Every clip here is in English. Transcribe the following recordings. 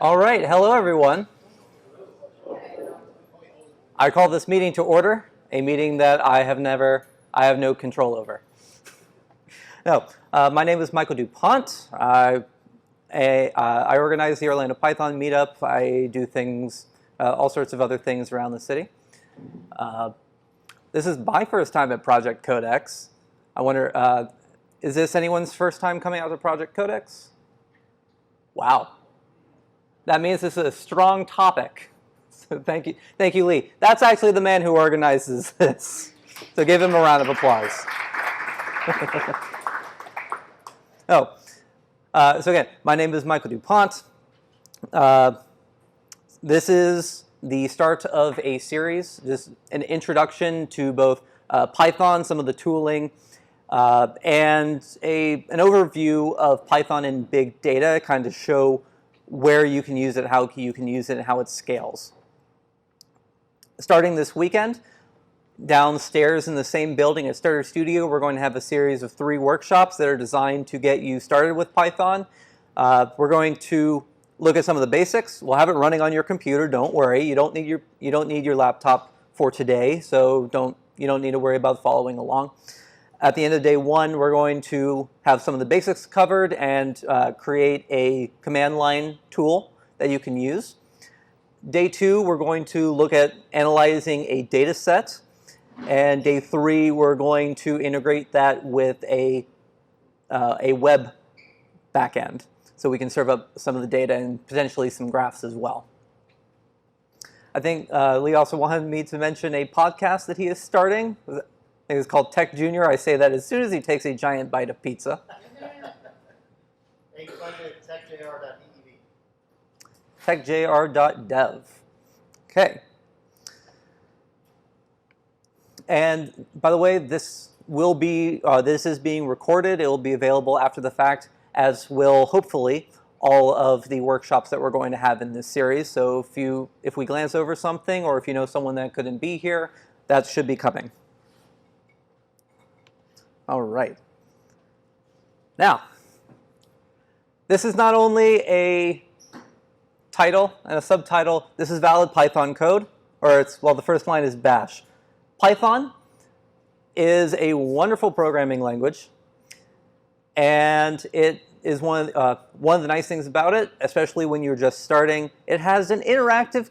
All right, hello everyone. I call this meeting to order, a meeting that I have no control over. No, my name is Michael DuPont. I organize the Orlando Python meetup. I do things, all sorts of other things around the city. This is my first time at Project Codex. I wonder, is this anyone's first time coming out to Project Codex? Wow. That means this is a strong topic. So thank you, Lee. That's actually the man who organizes this. So give him a round of applause. So again, my name is Michael DuPont. This is the start of a series, just an introduction to both Python, some of the tooling, and an overview of Python in big data, kind of show where you can use it, how you can use it, and how it scales. Starting this weekend, downstairs in the same building at Starter Studio, we're going to have a series of 3 workshops that are designed to get you started with Python. We're going to look at some of the basics. We'll have it running on your computer. Don't worry. You don't need your laptop for today, so you don't need to worry about following along. At the end of day 1, we're going to have some of the basics covered and create a command line tool that you can use. Day 2, we're going to look at analyzing a data set. And day 3, we're going to integrate that with a web backend, so we can serve up some of the data and potentially some graphs as well. I think Lee also wanted me to mention a podcast that he is starting. I think it's called Tech Junior. I say that as soon as he takes a giant bite of pizza. techjr.dev. Okay. And by the way, this is being recorded. It will be available after the fact, as will hopefully all of the workshops that we're going to have in this series. So if we glance over something, or if you know someone that couldn't be here, that should be coming. All right. Now, this is not only a title and a subtitle. This is valid Python code, the first line is bash. Python is a wonderful programming language, and it is one of the nice things about it, especially when you're just starting. It has an interactive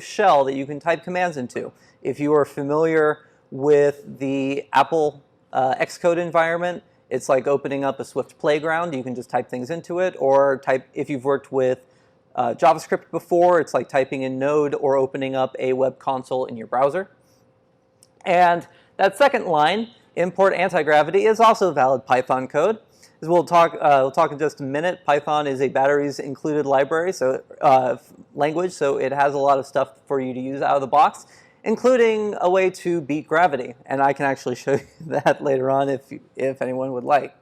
shell that you can type commands into. If you are familiar with the Apple Xcode environment, it's like opening up a Swift playground. You can just type things into it, or if you've worked with JavaScript before, it's like typing in Node or opening up a web console in your browser. And that second line, import anti-gravity, is also valid Python code. As we'll talk in just a minute. Python is a batteries included library, language, so it has a lot of stuff for you to use out of the box, including a way to beat gravity. And I can actually show you that later on if anyone would like.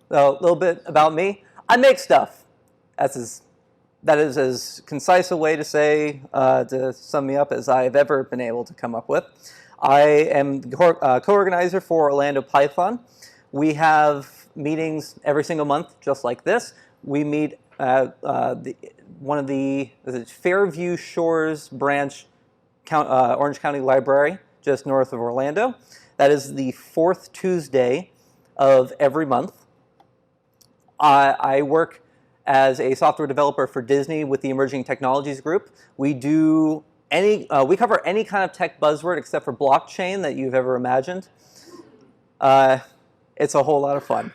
So a little bit about me. I make stuff. That is as concise a way to say, to sum me up, as I've ever been able to come up with. I am co-organizer for Orlando Python. We have meetings every single month, just like this. We meet at one of the Fairview Shores branch, Orange County Library, just north of Orlando. That is the 4th Tuesday of every month. I work as a software developer for Disney with the Emerging Technologies Group. We cover any kind of tech buzzword except for blockchain that you've ever imagined. It's a whole lot of fun.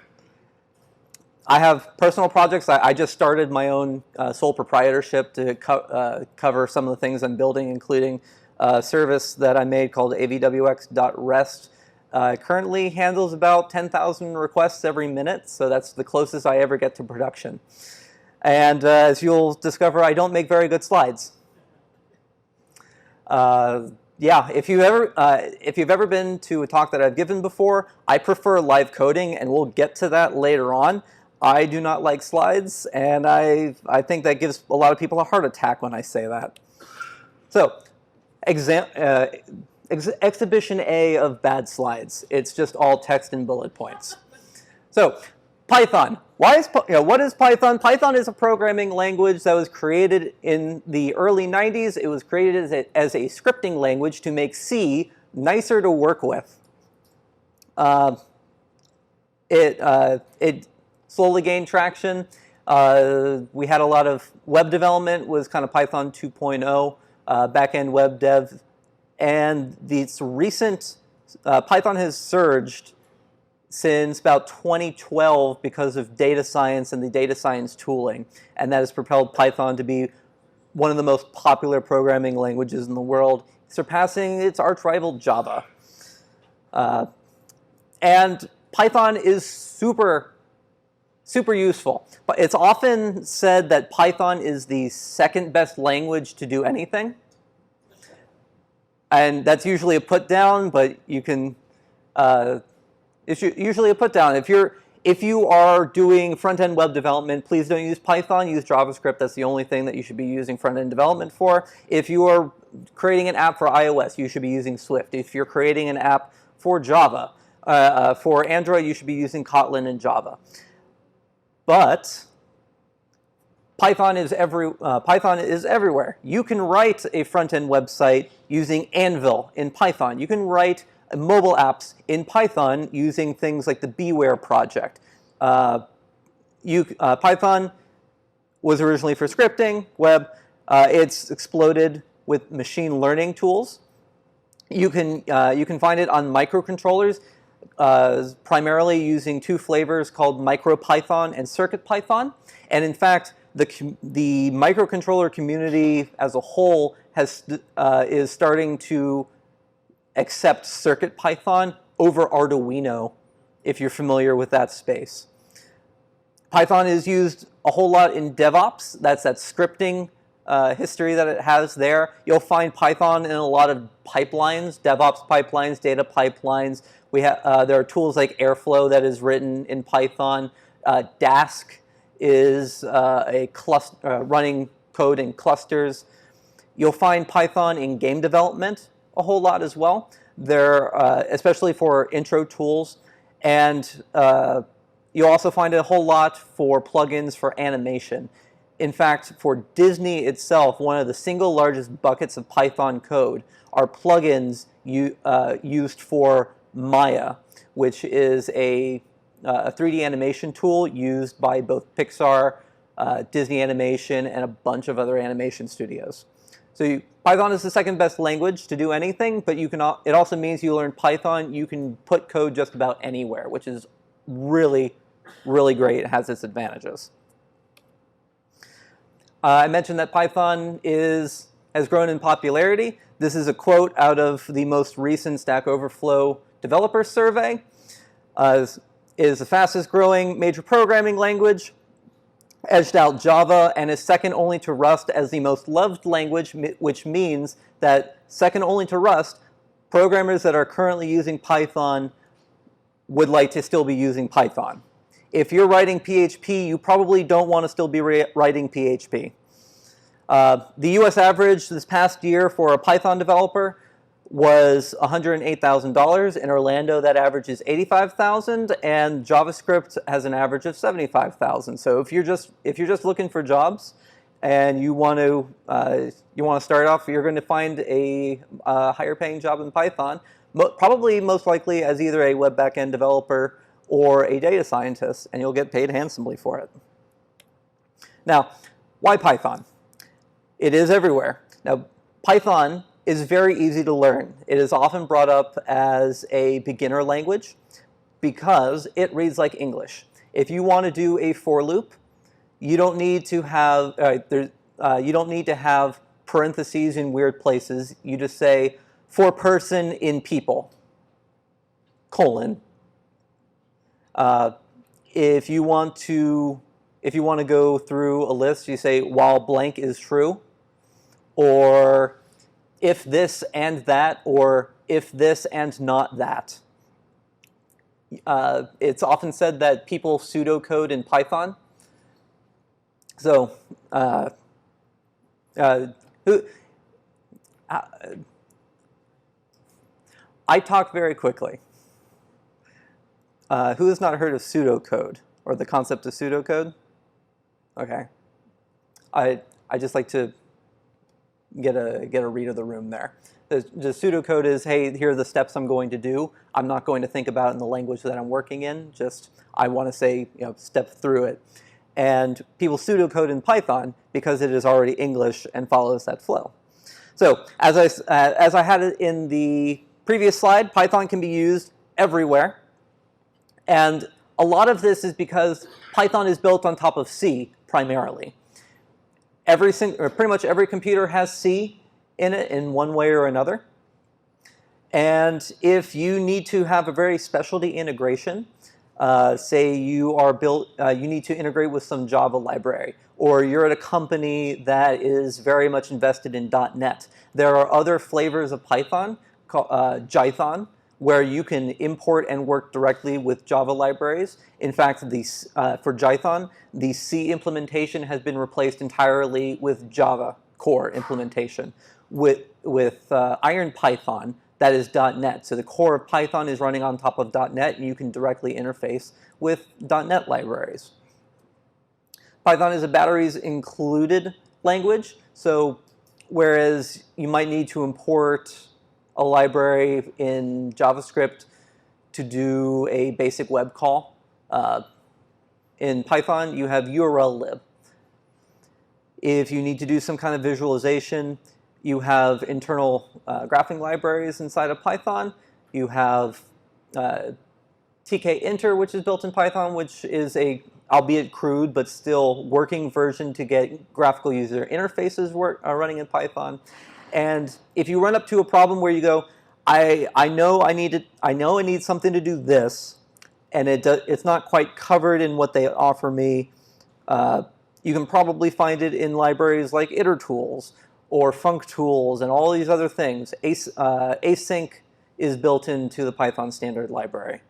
I have personal projects. I just started my own sole proprietorship to cover some of the things I'm building, including a service that I made called avwx.rest. Currently handles about 10,000 requests every minute, so that's the closest I ever get to production. And as you'll discover, I don't make very good slides. If you've ever been to a talk that I've given before, I prefer live coding, and we'll get to that later on. I do not like slides, and I think that gives a lot of people a heart attack when I say that. So, exhibition A of bad slides. It's just all text and bullet points. So, Python. what is Python? Python is a programming language that was created in the early 90s. It was created as a scripting language to make C nicer to work with. It slowly gained traction. We had a lot of web development, was kind of Python 2.0, back-end web dev. And this recent, Python has surged since about 2012 because of data science and the data science tooling. And that has propelled Python to be one of the most popular programming languages in the world, surpassing its arch-rival Java. And Python is super useful. But it's often said that Python is the second best language to do anything. And that's usually a put down, but you can, it's usually a put down. If you are doing front-end web development, please don't use Python, use JavaScript. That's the only thing that you should be using front-end development for. If you are creating an app for iOS, you should be using Swift. If you're creating an app for Java, for Android, you should be using Kotlin and Java. But Python is everywhere. You can write a front-end website using Anvil in Python. You can write mobile apps in Python using things like the Beware project. Python was originally for scripting, web. It's exploded with machine learning tools. You can find it on microcontrollers, primarily using two flavors called MicroPython and CircuitPython. And in fact, the microcontroller community as a whole is starting to accept CircuitPython over Arduino, if you're familiar with that space. Python is used a whole lot in DevOps. That's that scripting history that it has there. You'll find Python in a lot of pipelines, DevOps pipelines, data pipelines. There are tools like Airflow that is written in Python. Dask is running code in clusters. You'll find Python in game development a whole lot as well. Especially for intro tools. And you'll also find it a whole lot for plugins for animation. In fact, for Disney itself, one of the single largest buckets of Python code are plugins used for Maya, which is a 3D animation tool used by both Pixar, Disney Animation, and a bunch of other animation studios. So Python is the second best language to do anything, but it also means you learn Python, you can put code just about anywhere, which is really, really great. It has its advantages. I mentioned that Python has grown in popularity. This is a quote out of the most recent Stack Overflow developer survey. Is the fastest growing major programming language, edged out Java, and is second only to Rust as the most loved language, which means that second only to Rust, programmers that are currently using Python would like to still be using Python. If you're writing PHP, you probably don't want to still be writing PHP. The US average this past year for a Python developer was $108,000. In Orlando, that average is $85,000, and JavaScript has an average of $75,000. So if you're just looking for jobs, and you want to start off, you're going to find a higher paying job in Python, probably most likely as either a web backend developer or a data scientist, and you'll get paid handsomely for it. Now, why Python? It is everywhere. Now, Python is very easy to learn. It is often brought up as a beginner language because it reads like English. If you want to do a for loop, you don't need to have parentheses in weird places. You just say for person in people, colon. If you want to go through a list, you say while blank is true, or if this and that, or if this and not that. It's often said that people pseudocode in Python. So, I talk very quickly. Who has not heard of pseudocode or the concept of pseudocode? Okay. I just like to get a read of the room there. The pseudocode is, hey, here are the steps I'm going to do. I'm not going to think about it in the language that I'm working in. Just I want to say, step through it. And people pseudocode in Python because it is already English and follows that flow. So as I had it in the previous slide, Python can be used everywhere. And a lot of this is because Python is built on top of C primarily. Pretty much every computer has C in it in one way or another. And if you need to have a very specialty integration, say you need to integrate with some Java library, or you're at a company that is very much invested in .NET. There are other flavors of Python, called Jython, where you can import and work directly with Java libraries. In fact, for Jython, the C implementation has been replaced entirely with Java core implementation. With IronPython, that is .NET. So the core of Python is running on top of .NET, and you can directly interface with .NET libraries. Python is a batteries included language. So whereas you might need to import a library in JavaScript to do a basic web call, in Python, you have URL-lib. If you need to do some kind of visualization, you have internal graphing libraries inside of Python. You have tkinter, which is built in Python, which is a, albeit crude, but still working version to get graphical user interfaces running in Python. And if you run up to a problem where you go, I know I need something to do this, and it's not quite covered in what they offer me, you can probably find it in libraries like itertools or functools and all these other things. Async is built into the Python standard library.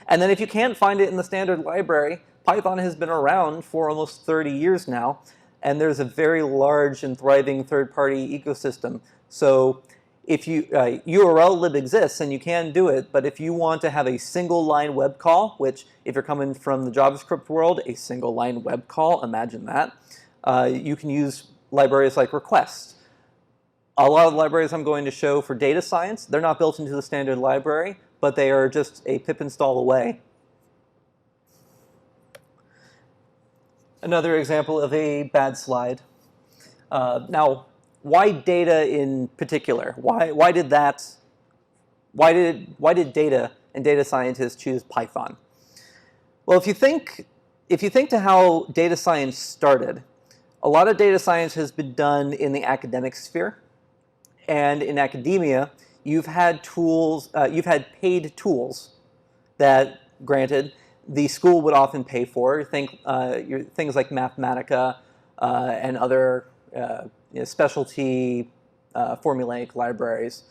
And then if you can't find it in the standard library, Python has been around for almost 30 years now, and there's a very large and thriving third-party ecosystem. So if URL-lib exists, and you can do it, but if you want to have a single-line web call, which if you're coming from the JavaScript world, a single-line web call, imagine that, you can use libraries like Request. A lot of the libraries I'm going to show for data science, they're not built into the standard library, but they are just a pip install away. Another example of a bad slide. Now, why data in particular? Why did data and data scientists choose Python? Well, if you think to how data science started, a lot of data science has been done in the academic sphere, and in academia, you've had paid tools that, granted, the school would often pay for. Things like Mathematica and other specialty formulaic libraries.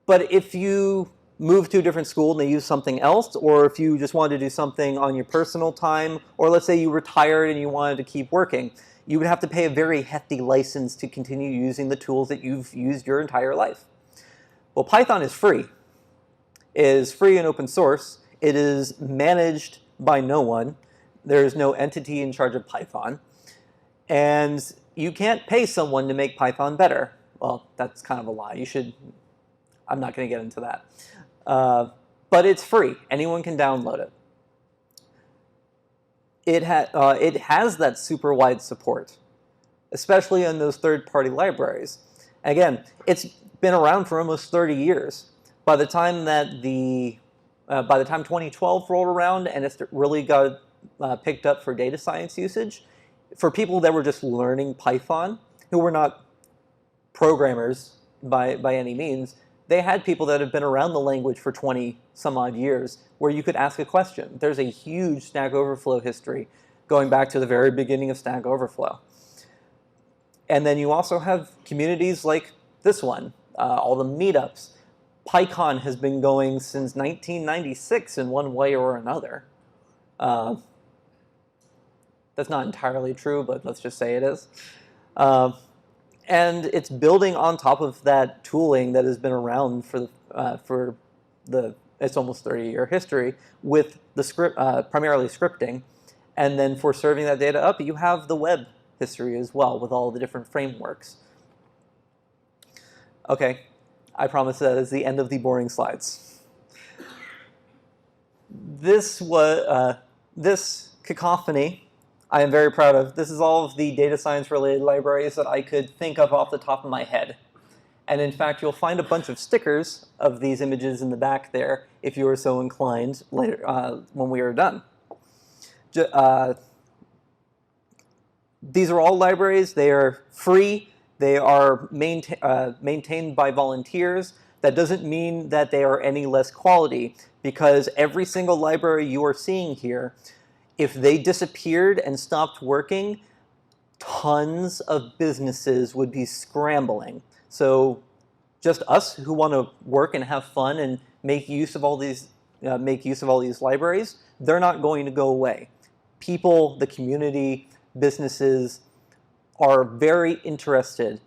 But if you move to a different school and they use something else, or if you just wanted to do something on your personal time, or let's say you retired and you wanted to keep working, you would have to pay a very hefty license to continue using the tools that you've used your entire life. Well, Python is free. It is free and open source. It is managed by no one. There is no entity in charge of Python. And you can't pay someone to make Python better. Well, that's kind of a lie. I'm not going to get into that. But it's free. Anyone can download it. It has that super wide support, especially in those third-party libraries. Again, it's been around for almost 30 years. By the time 2012 rolled around and it really got picked up for data science usage, for people that were just learning Python, who were not programmers by any means, they had people that have been around the language for 20 some odd years where you could ask a question. There's a huge Stack Overflow history going back to the very beginning of Stack Overflow. And then you also have communities like this one, all the meetups. PyCon has been going since 1996 in one way or another. That's not entirely true, but let's just say it is. And it's building on top of that tooling that has been around for the its almost 30-year history with the script, primarily scripting. And then for serving that data up, you have the web history as well with all the different frameworks. Okay, I promise that is the end of the boring slides. This cacophony I am very proud of. This is all of the data science related libraries that I could think of off the top of my head. And in fact, you'll find a bunch of stickers of these images in the back there if you are so inclined later when we are done. These are all libraries. They are free. They are maintained by volunteers. That doesn't mean that they are any less quality, because every single library you are seeing here, if they disappeared and stopped working, tons of businesses would be scrambling. So just us who want to work and have fun and make use of all these libraries, they're not going to go away. People, the community, businesses are very interested,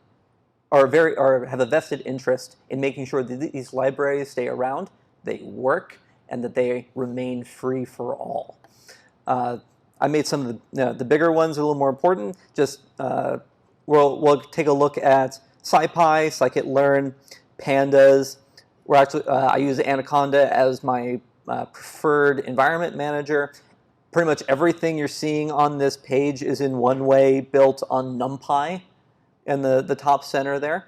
or have a vested interest in making sure that these libraries stay around, they work, and that they remain free for all. I made some of the bigger ones a little more important. Just we'll take a look at Saipi, Scikitlearn, Pandas. I use Anaconda as my preferred environment manager. Pretty much everything you're seeing on this page is in one way built on Numpy in the top center there.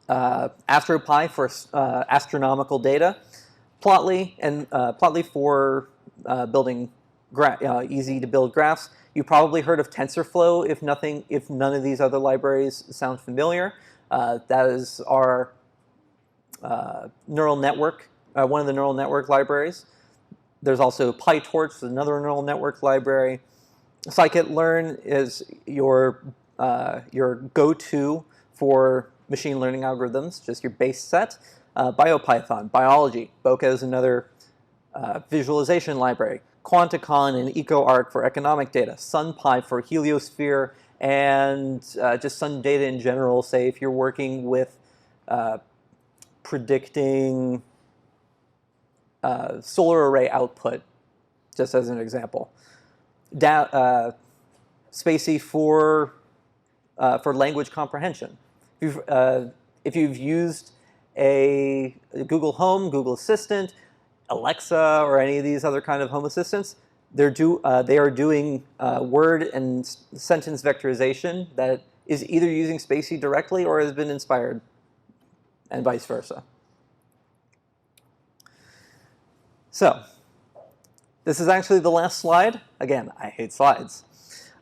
AstroPy for astronomical data. Plotly for building easy to build graphs. You probably heard of TensorFlow if none of these other libraries sound familiar. That is our neural network, one of the neural network libraries. There's also PyTorch, another neural network library. Scikit-learn is your go-to for machine learning algorithms, just your base set. BioPython, biology. Bokeh is another visualization library. Quanticon and EcoArc for economic data. SunPy for heliosphere and just sun data in general. Say if you're working with predicting solar array output, just as an example. Spacey for language comprehension. If you've used a Google Home, Google Assistant, Alexa, or any of these other kind of home assistants, they are doing word and sentence vectorization that is either using Spacey directly or has been inspired, and vice versa. So, this is actually the last slide. Again, I hate slides.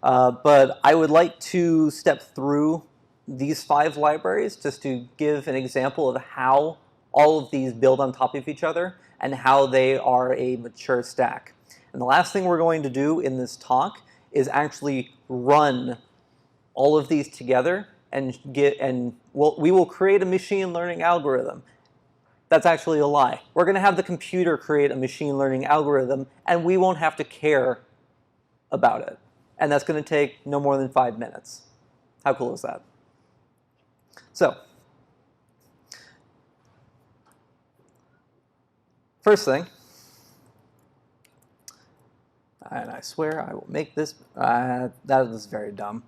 But I would like to step through these 5 libraries just to give an example of how all of these build on top of each other and how they are a mature stack. And the last thing we're going to do in this talk is actually run all of these together and we will create a machine learning algorithm. That's actually a lie. We're going to have the computer create a machine learning algorithm, and we won't have to care about it. And that's going to take no more than 5 minutes. How cool is that? So, first thing, and I swear I will make this, that was very dumb.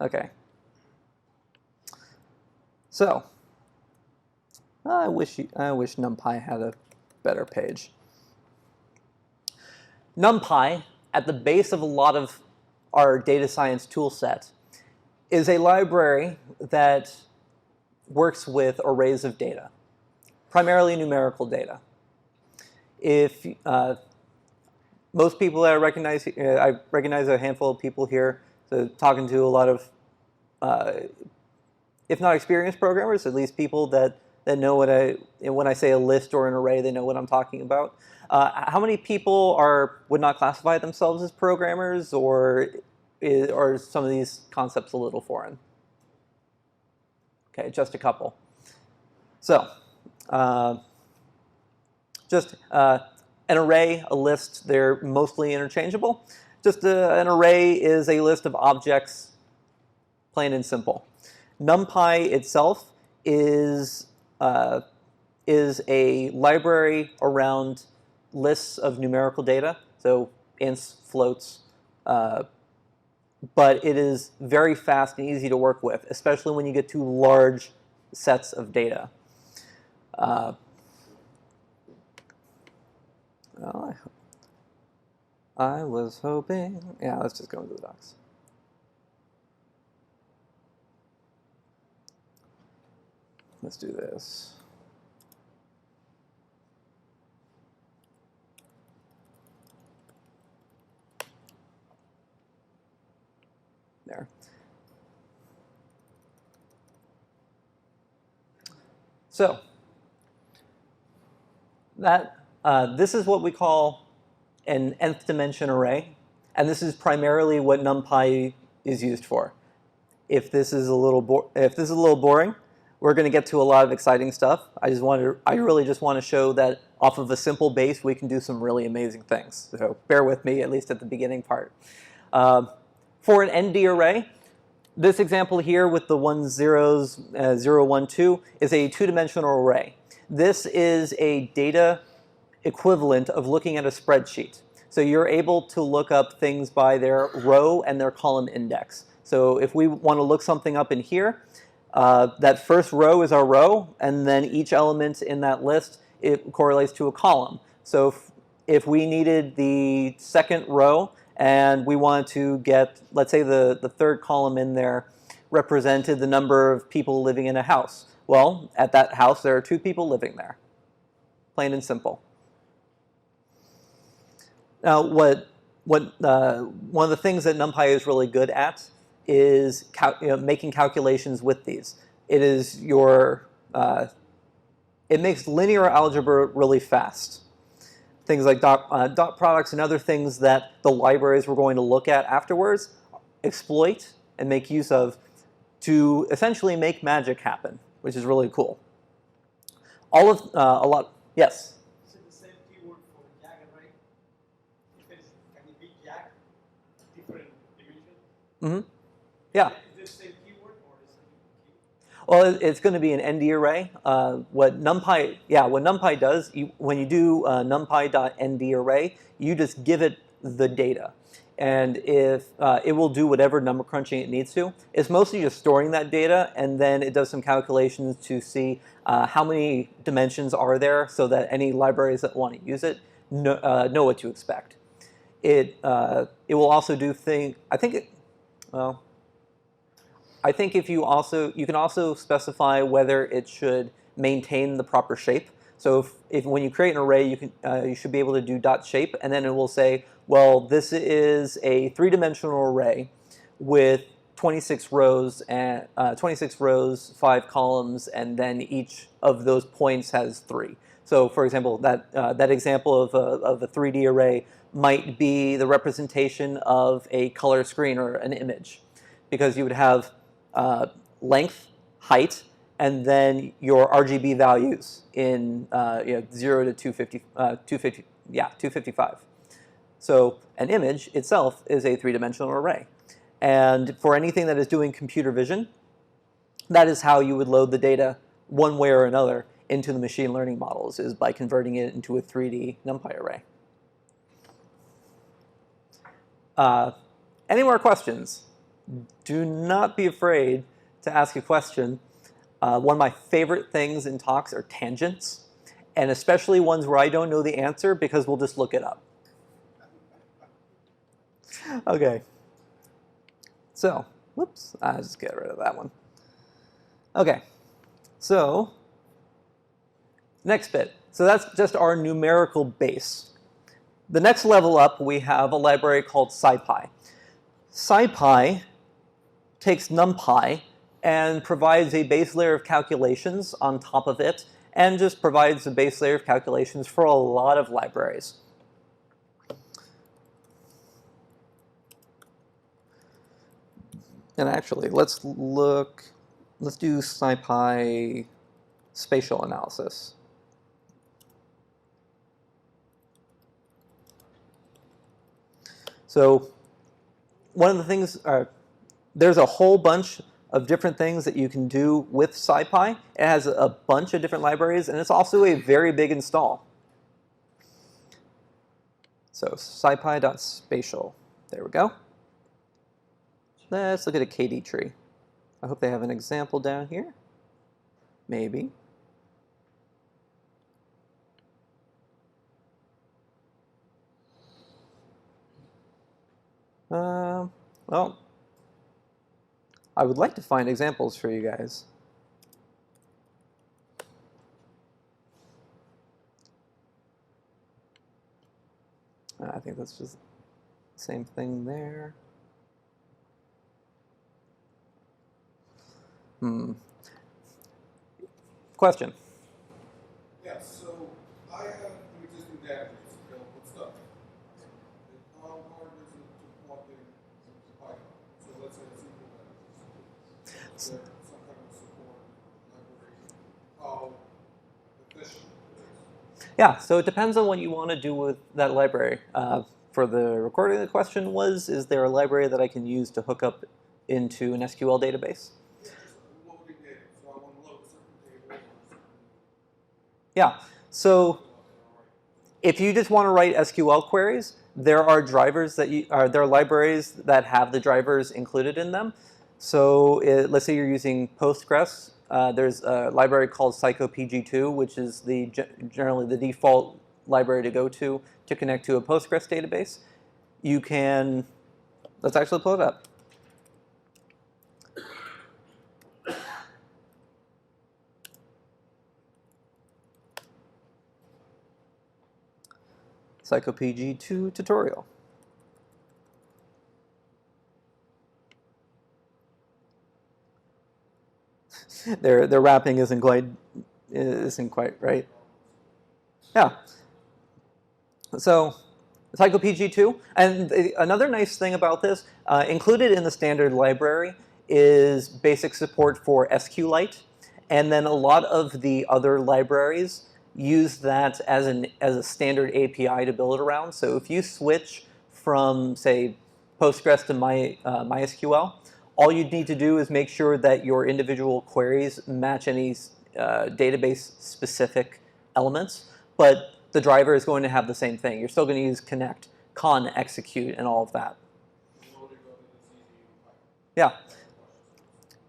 Okay. So, I wish Numpy had a better page. Numpy, at the base of a lot of our data science tool set, is a library that works with arrays of data, primarily numerical data. If most people that I recognize a handful of people here, so talking to a lot of if not experienced programmers, at least people that know when I say a list or an array, they know what I'm talking about. How many people would not classify themselves as programmers, or are some of these concepts a little foreign? Okay, just a couple. So, just an array, a list, they're mostly interchangeable. Just an array is a list of objects, plain and simple. NumPy itself is a library around lists of numerical data, so ints, floats, but it is very fast and easy to work with, especially when you get to large sets of data. Well, I was hoping, yeah, let's just go into the docs. Let's do this. There. So this is what we call an nth dimension array, and this is primarily what NumPy is used for. If this is a little boring, we're going to get to a lot of exciting stuff. I really just want to show that off of a simple base, we can do some really amazing things. So bear with me, at least at the beginning part. For an ND array, this example here with the 1 zeros, 0, 1, 2 is a two-dimensional array. This is a data equivalent of looking at a spreadsheet. So you're able to look up things by their row and their column index. So if we want to look something up in here, that first row is our row, and then each element in that list, it correlates to a column. So if we needed the second row and we wanted to get, let's say the third column in there represented the number of people living in a house. Well, at that house, there are 2 people living there. Plain and simple. Now, one of the things that NumPy is really good at is making calculations with these. It makes linear algebra really fast. Things like dot products and other things that the libraries we're going to look at afterwards exploit and make use of to essentially make magic happen, which is really cool. Yes? Is it the same keyword for Jag array? Can it be Jag, different dimensions? Mm-hmm. Yeah. Is it the same keyword or is it a keyword? Well, it's going to be an ND array. What NumPy does, when you do numpy.nd array, you just give it the data. And if it will do whatever number crunching it needs to. It's mostly just storing that data, and then it does some calculations to see how many dimensions are there so that any libraries that want to use it know what to expect. It will also do things, I think if you can also specify whether it should maintain the proper shape. So if when you create an array, you should be able to do dot shape, and then it will say, well, this is a 3-dimensional array with 26 rows and 5 columns, and then each of those points has 3. So, for example, that example of a 3D array might be the representation of a color screen or an image, because you would have length, height, and then your RGB values in 0 to 255. So an image itself is a 3-dimensional array. And for anything that is doing computer vision, that is how you would load the data one way or another into the machine learning models, is by converting it into a 3D NumPy array. Any more questions? Do not be afraid to ask a question. One of my favorite things in talks are tangents, and especially ones where I don't know the answer, because we'll just look it up. Okay. So, whoops, I'll just get rid of that one. Okay. So, next bit. So that's just our numerical base. The next level up, we have a library called Saipi. Saipi takes NumPy and provides a base layer of calculations on top of it, and just provides a base layer of calculations for a lot of libraries. And actually, let's do Saipi spatial analysis. So one of the things, there's a whole bunch of different things that you can do with Saipi. It has a bunch of different libraries, and it's also a very big install. So scipy.spatial. There we go. Let's look at a KD tree. I hope they have an example down here. Maybe. Well, I would like to find examples for you guys. I think that's just the same thing there. Question? Yeah, so I have an existing database available stuff. How hard is it to plug in into Python? So let's say a SQL database. Is there some kind of support library? How efficient it is? Yeah, so it depends on what you want to do with that library. For the recording, the question was, is there a library that I can use to hook up into an SQL database? Yeah, just loading data. So I want to load a certain table or a certain. Yeah, so if you just want to write SQL queries, there are drivers that there are libraries that have the drivers included in them. So let's say you're using Postgres. There's a library called PsychoPG2, which is generally the default library to go to connect to a Postgres database. You can, let's actually pull it up. PsychoPG2 tutorial. Their wrapping isn't quite right. Yeah. So PsychoPG2, and another nice thing about this, included in the standard library is basic support for SQLite, and then a lot of the other libraries use that as a standard API to build around. So if you switch from, say, Postgres to MySQL, all you need to do is make sure that your individual queries match any database-specific elements, but the driver is going to have the same thing. You're still going to use connect, con, execute, and all of that. Yeah.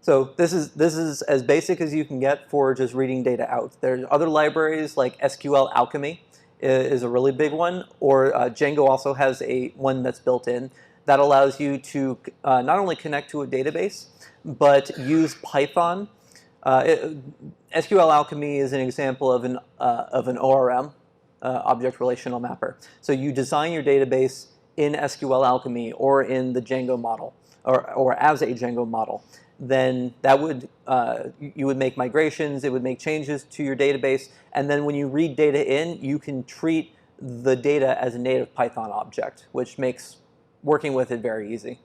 So this is as basic as you can get for just reading data out. There's other libraries like SQL Alchemy is a really big one, or Django also has one that's built in that allows you to not only connect to a database, but use Python. SQL Alchemy is an example of an ORM, object relational mapper. So you design your database in SQL Alchemy or in the Django model, or as a Django model. Then that would you would make migrations, it would make changes to your database, and then when you read data in, you can treat the data as a native Python object, which makes working with it very easy.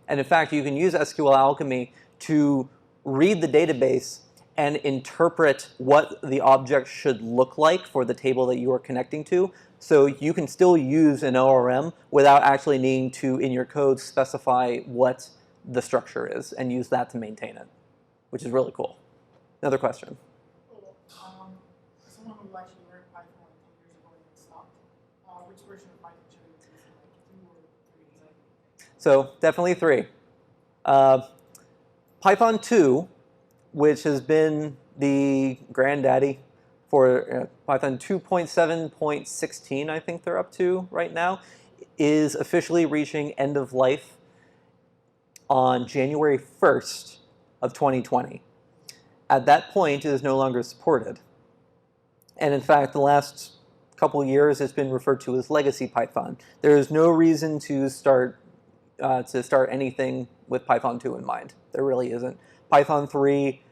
And in fact, you can use SQL Alchemy to read the database and interpret what the object should look like for the table that you are connecting to. So you can still use an ORM without actually needing to, in your code, specify what the structure is and use that to maintain it, which is really cool. Another question? Someone who actually learned Python 10 years ago and it stopped, which version of Python should we use, like 2 or 3? So definitely 3. Python 2, which has been the granddaddy for Python 2.7.16, I think they're up to right now, is officially reaching end of life on January 1st of 2020. At that point, it is no longer supported. And in fact, the last couple years, it's been referred to as legacy Python. There is no reason to start anything with Python 2 in mind. There really isn't. Python 3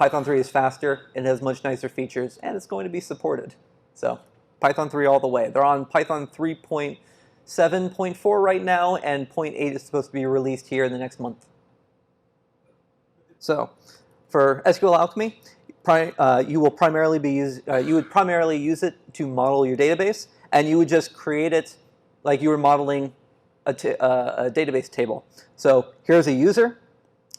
is faster, it has much nicer features, and it's going to be supported. So Python 3 all the way. They're on Python 3.7.4 right now, and 0.8 is supposed to be released here in the next month. So for SQL Alchemy, you would primarily use it to model your database, and you would just create it like you were modeling a database table. So here's a user.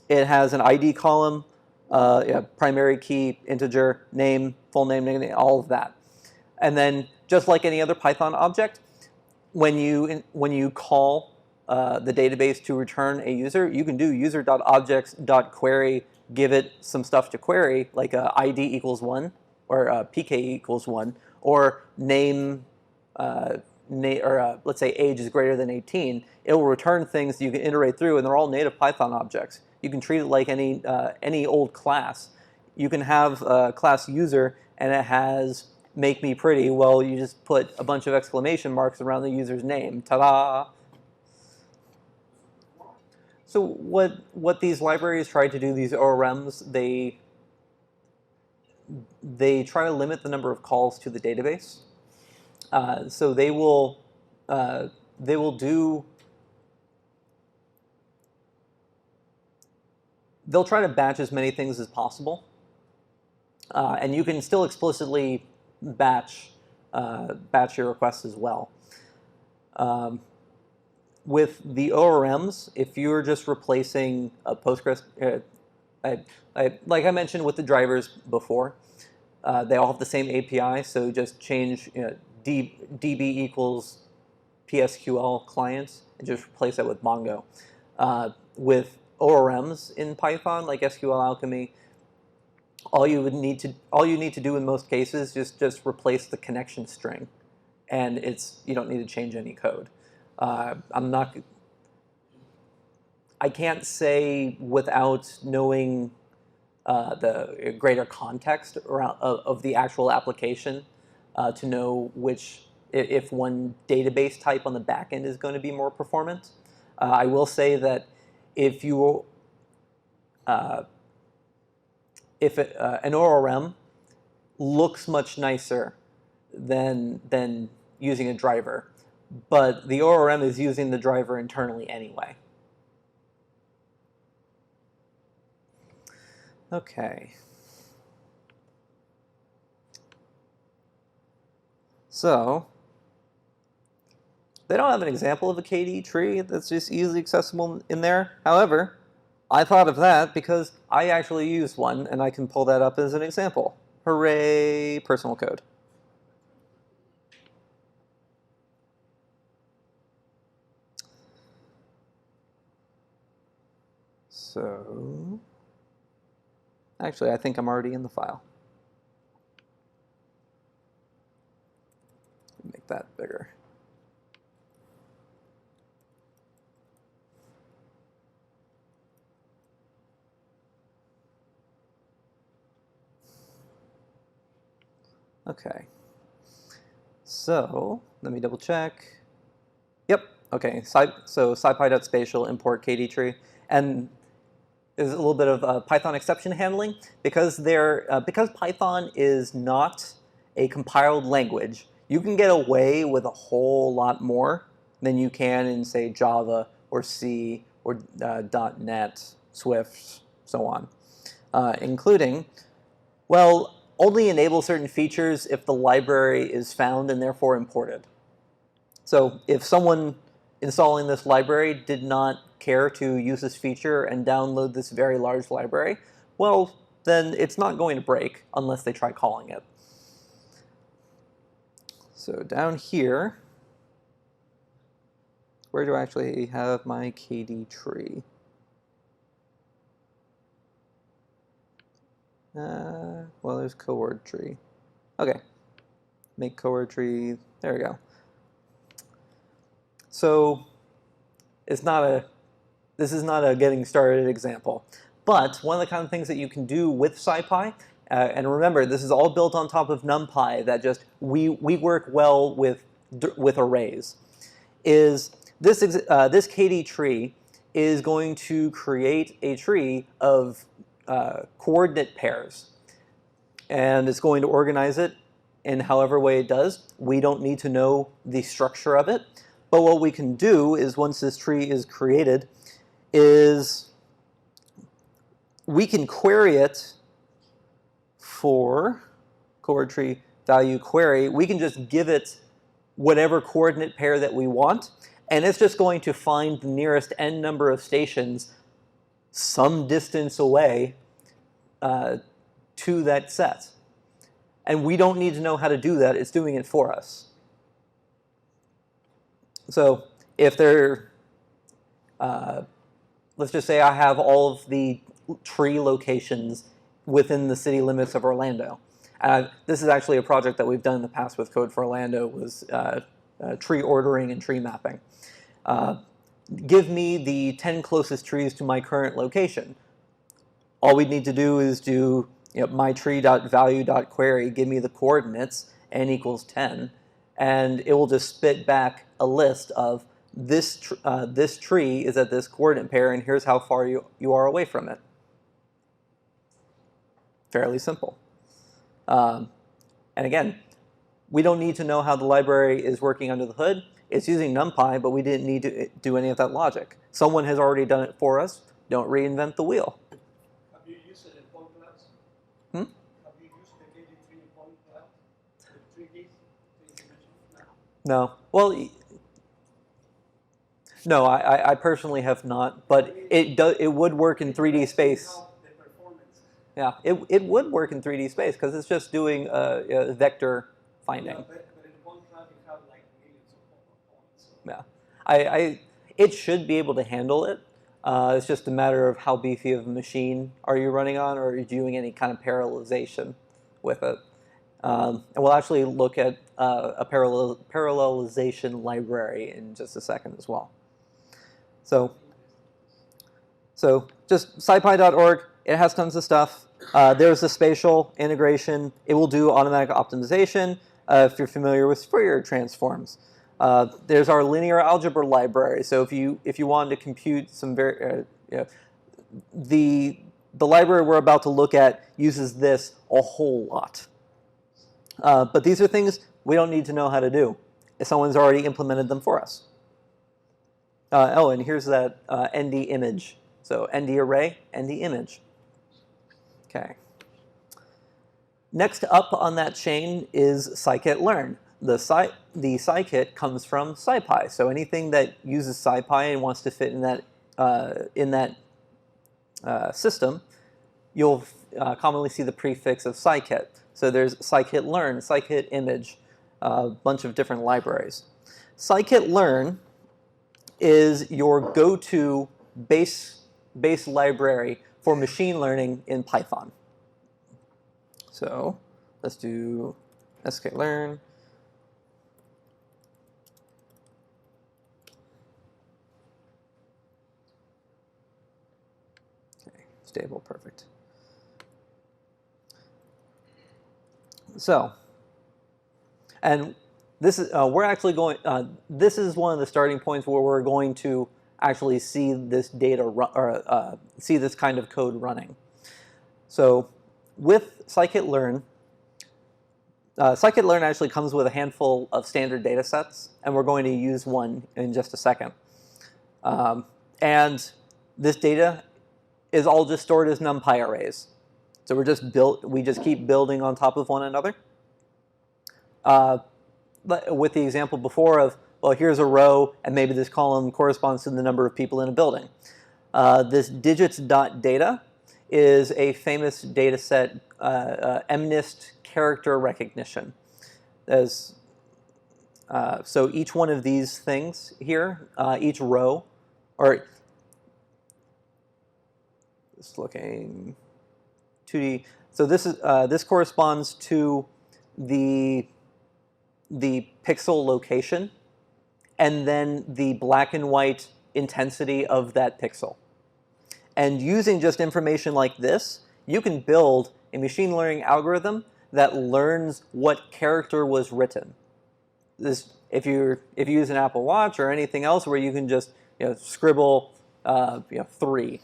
It has an ID column, yeah, primary key, integer, name, full name, nickname, all of that. And then just like any other Python object, when you call the database to return a user, you can do user.objects.query, give it some stuff to query, like ID equals 1, or PK equals 1, or name, let's say age is greater than 18. It will return things that you can iterate through, and they're all native Python objects. You can treat it like any old class. You can have a class user, and it has make me pretty. Well, you just put a bunch of exclamation marks around the user's name. Ta-da! So what these libraries try to do, these ORMs, they try to limit the number of calls to the database. So they will they'll try to batch as many things as possible, and you can still explicitly batch your requests as well. With the ORMs, if you're just replacing a Postgres, like I mentioned with the drivers before, they all have the same API, so just change DB equals PSQL clients and just replace that with Mongo. With ORMs in Python, like SQL Alchemy, all you need to do in most cases is just replace the connection string, and you don't need to change any code. I can't say without knowing the greater context around of the actual application to know if one database type on the back end is going to be more performant. I will say that if an ORM looks much nicer than using a driver, but the ORM is using the driver internally anyway. Okay. So they don't have an example of a KD tree that's just easily accessible in there. However, I thought of that because I actually used one, and I can pull that up as an example. Hooray, personal code. So, actually, I think I'm already in the file. Make that bigger. Okay. So, let me double check. Yep, okay. So scipy.spatial import KD tree. And there's a little bit of Python exception handling. Because Python is not a compiled language, you can get away with a whole lot more than you can in, say, Java or C or .NET, Swift, so on. Including, well, only enable certain features if the library is found and therefore imported. So if someone installing this library did not care to use this feature and download this very large library, well, then it's not going to break unless they try calling it. So down here, where do I actually have my KD tree? Well, there's coord tree. Okay, make coord tree. There we go. So this is not a getting started example, but one of the kind of things that you can do with Saipi, and remember, this is all built on top of Numpy. That just we work well with arrays. Is this KD tree is going to create a tree of coordinate pairs, and it's going to organize it in however way it does. We don't need to know the structure of it, but what we can do is once this tree is created, is we can query it for coord tree value query. We can just give it whatever coordinate pair that we want, and it's just going to find the nearest n number of stations some distance away to that set. And we don't need to know how to do that. It's doing it for us. So if there, let's just say I have all of the tree locations within the city limits of Orlando. This is actually a project that we've done in the past with Code for Orlando, was tree ordering and tree mapping. Give me the 10 closest trees to my current location. All we need to do is do mytree.value.query, give me the coordinates, n equals 10, and it will just spit back a list of this tree is at this coordinate pair, and here's how far you are away from it. Fairly simple. And again, we don't need to know how the library is working under the hood. It's using Numpy, but we didn't need to do any of that logic. Someone has already done it for us. Don't reinvent the wheel. Have you used it in point clouds? Hmm? Have you used the KD3 in point cloud? The 3D? No. Well, no, I personally have not, but it would work in 3D space. The performance. Yeah, it would work in 3D space because it's just doing a vector finding. Yeah, but in point cloud you have like millions of points. Yeah, So. it should be able to handle it. It's just a matter of how beefy of a machine are you running on, or are you doing any kind of parallelization with it. And we'll actually look at a parallelization library in just a second as well. So just scipy.org, it has tons of stuff. There's the spatial integration. It will do automatic optimization if you're familiar with Fourier transforms. There's our linear algebra library. So if you wanted to compute some very the library we're about to look at uses this a whole lot. But these are things we don't need to know how to do. Someone's already implemented them for us. Oh, and here's that ND image. So ND array, ND image. Okay. Next up on that chain is Scikitlearn. The Scikit comes from Saipi. So anything that uses Saipi and wants to fit in that system, you'll commonly see the prefix of Scikit. So there's Scikitlearn, Scikit image, a bunch of different libraries. Scikitlearn is your go-to base library for machine learning in Python. So let's do sklearn. Okay, stable, perfect. So, and this is we're actually going. This is one of the starting points where we're going to actually see this data see this kind of code running. So, with Scikitlearn, Scikitlearn actually comes with a handful of standard data sets, and we're going to use one in just a second. And this data is all just stored as NumPy arrays. So we just keep building on top of one another. But with the example before of, well, here's a row, and maybe this column corresponds to the number of people in a building. This digits.data is a famous data set, MNIST character recognition. So each one of these things here, each row, or just looking 2D. So this corresponds to the pixel location, and then the black and white intensity of that pixel. And using just information like this, you can build a machine learning algorithm that learns what character was written. If you use an Apple Watch or anything else where you can just scribble 3,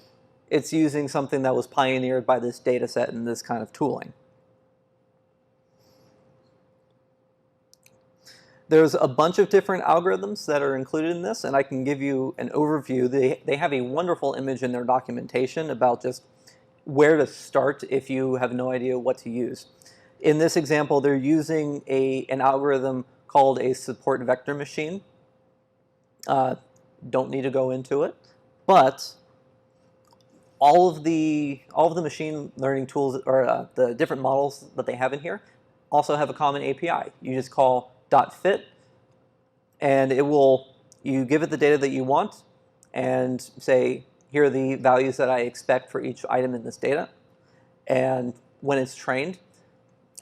it's using something that was pioneered by this data set and this kind of tooling. There's a bunch of different algorithms that are included in this, and I can give you an overview. They have a wonderful image in their documentation about just where to start if you have no idea what to use. In this example, they're using an algorithm called a support vector machine. Don't need to go into it, but all of the machine learning tools, or the different models that they have in here, also have a common API. You just call .fit, and you give it the data that you want, and say, here are the values that I expect for each item in this data. And when it's trained,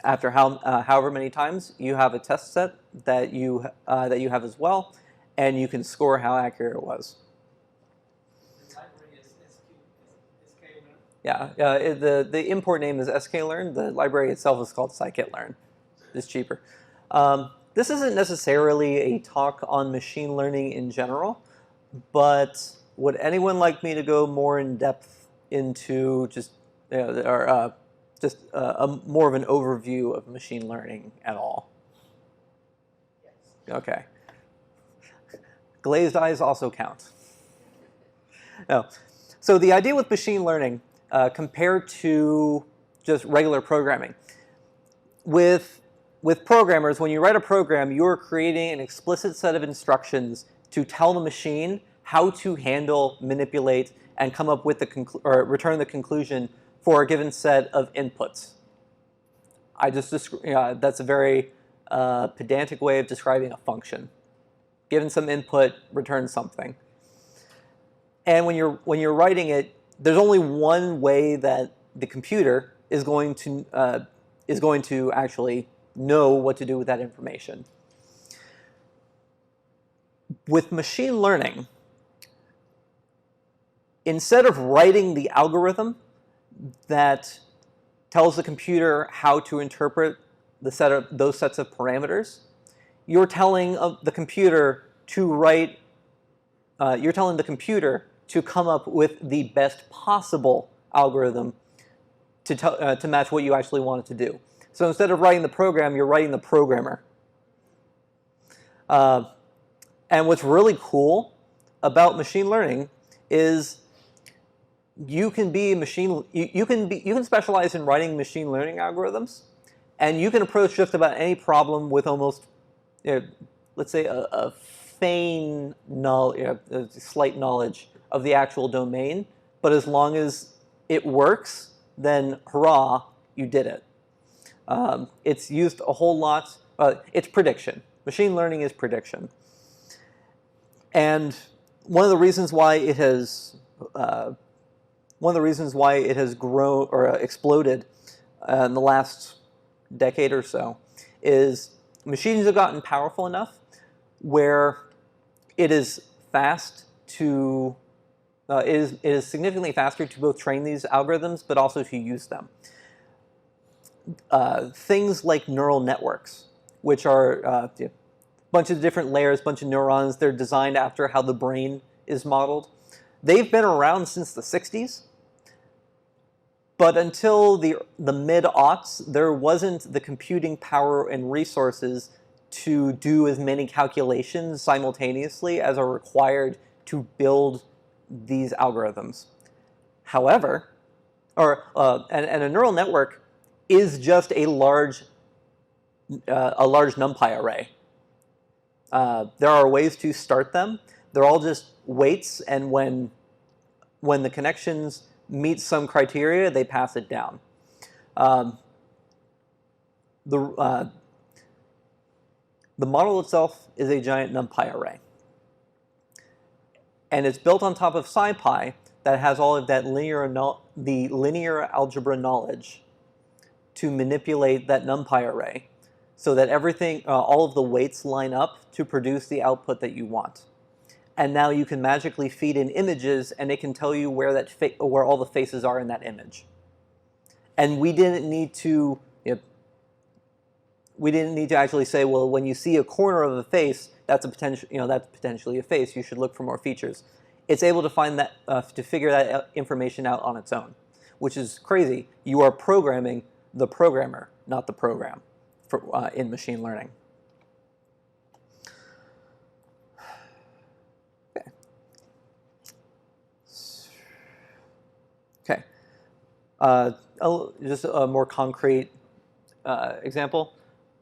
after however many times, you have a test set that you have as well, and you can score how accurate it was. The library is SQL. Yeah, the import name is sklearn. The library itself is called Scikitlearn. It's cheaper. This isn't necessarily a talk on machine learning in general, but would anyone like me to go more in depth into just more of an overview of machine learning at all? Yes. Okay. Glazed eyes also count. No. So the idea with machine learning, compared to just regular programming, with programmers, when you write a program, you're creating an explicit set of instructions to tell the machine how to handle, manipulate, and come up with return the conclusion for a given set of inputs. That's a very pedantic way of describing a function. Given some input, return something. And when you're writing it, there's only one way that the computer is going to actually know what to do with that information. With machine learning, instead of writing the algorithm that tells the computer how to interpret those sets of parameters, you're telling the computer to come up with the best possible algorithm to match what you actually want it to do. So instead of writing the program, you're writing the programmer. And what's really cool about machine learning is you can specialize in writing machine learning algorithms, and you can approach just about any problem with almost, let's say, a feign knowledge, a slight knowledge of the actual domain. But as long as it works, then hurrah, you did it. It's used a whole lot. It's prediction. Machine learning is prediction. And one of the reasons why it has grown or exploded in the last decade or so is machines have gotten powerful enough where it is significantly faster to both train these algorithms but also to use them. Things like neural networks, which are a bunch of different layers, bunch of neurons. They're designed after how the brain is modeled. They've been around since the 60s, but until the mid-aughts, there wasn't the computing power and resources to do as many calculations simultaneously as are required to build these algorithms. However, and a neural network is just a large NumPy array. There are ways to start them. They're all just weights, and when the connections meet some criteria, they pass it down. The model itself is a giant NumPy array. And it's built on top of Saipi that has all of that linear algebra knowledge to manipulate that NumPy array so that all of the weights line up to produce the output that you want. And now you can magically feed in images, and it can tell you where all the faces are in that image. And we didn't need to actually say, well, when you see a corner of a face, that's potentially a face. You should look for more features. It's able to find that to figure that information out on its own, which is crazy. You are programming the programmer, not the program, in machine learning. Okay. Just a more concrete example.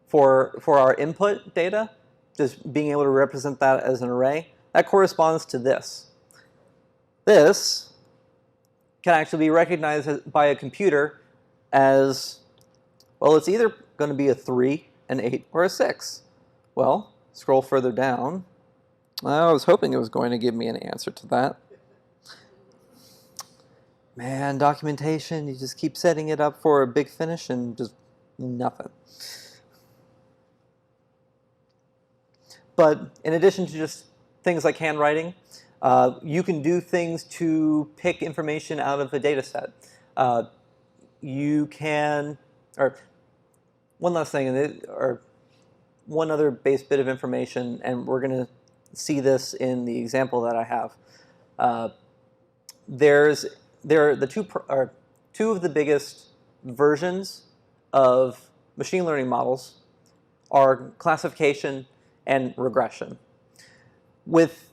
For our input data, just being able to represent that as an array, that corresponds to this. This can actually be recognized by a computer as, well, it's either going to be a 3, an 8, or a 6. Well, scroll further down. I was hoping it was going to give me an answer to that. Man, documentation, you just keep setting it up for a big finish and just nothing. But in addition to just things like handwriting, you can do things to pick information out of a data set. You can, or one last thing, or one other base bit of information, and we're going to see this in the example that I have. There are the two of the biggest versions of machine learning models are classification and regression. With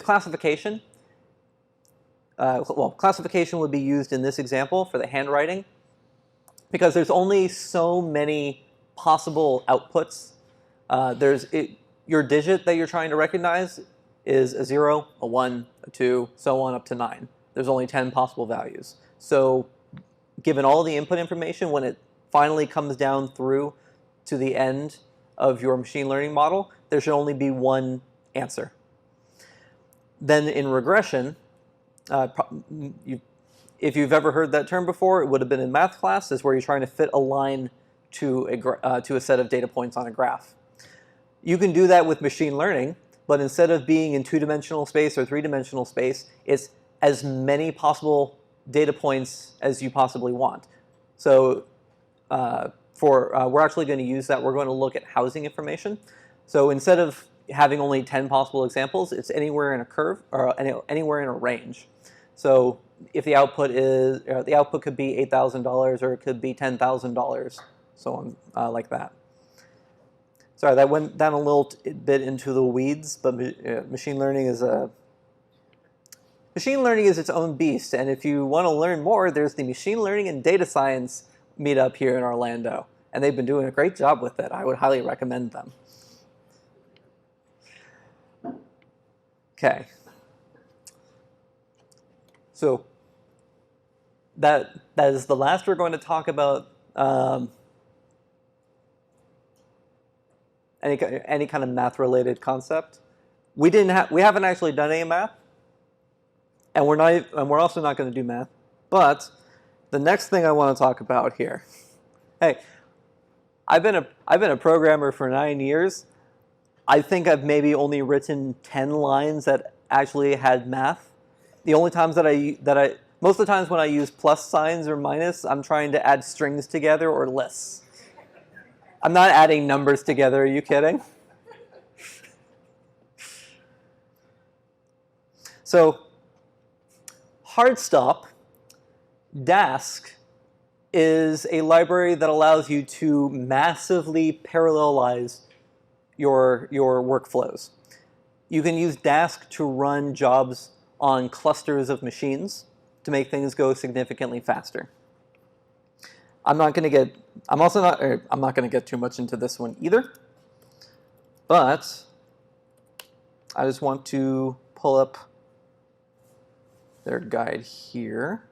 classification, classification would be used in this example for the handwriting because there's only so many possible outputs. Your digit that you're trying to recognize is a 0, a 1, a 2, so on up to 9. There's only 10 possible values. So given all the input information, when it finally comes down through to the end of your machine learning model, there should only be one answer. Then in regression, if you've ever heard that term before, it would have been in math class, is where you're trying to fit a line to a set of data points on a graph. You can do that with machine learning, but instead of being in 2-dimensional space or 3-dimensional space, it's as many possible data points as you possibly want. So we're actually going to use that. We're going to look at housing information. So instead of having only 10 possible examples, it's anywhere in a curve or anywhere in a range. So if the output is, the output could be $8,000 or it could be $10,000, so on like that. Sorry, that went down a little bit into the weeds, but machine learning is its own beast. And if you want to learn more, there's the Machine Learning and Data Science meetup here in Orlando, and they've been doing a great job with it. I would highly recommend them. Okay. So that is the last we're going to talk about any kind of math-related concept. We haven't actually done any math, and we're also not going to do math. But the next thing I want to talk about here, hey, I've been a programmer for 9 years. I think I've maybe only written 10 lines that actually had math. The only times most of the times when I use plus signs or minus, I'm trying to add strings together or lists. I'm not adding numbers together, are you kidding? So, hard stop, Dask is a library that allows you to massively parallelize your workflows. You can use Dask to run jobs on clusters of machines to make things go significantly faster. I'm not going to get too much into this one either, but I just want to pull up their guide here.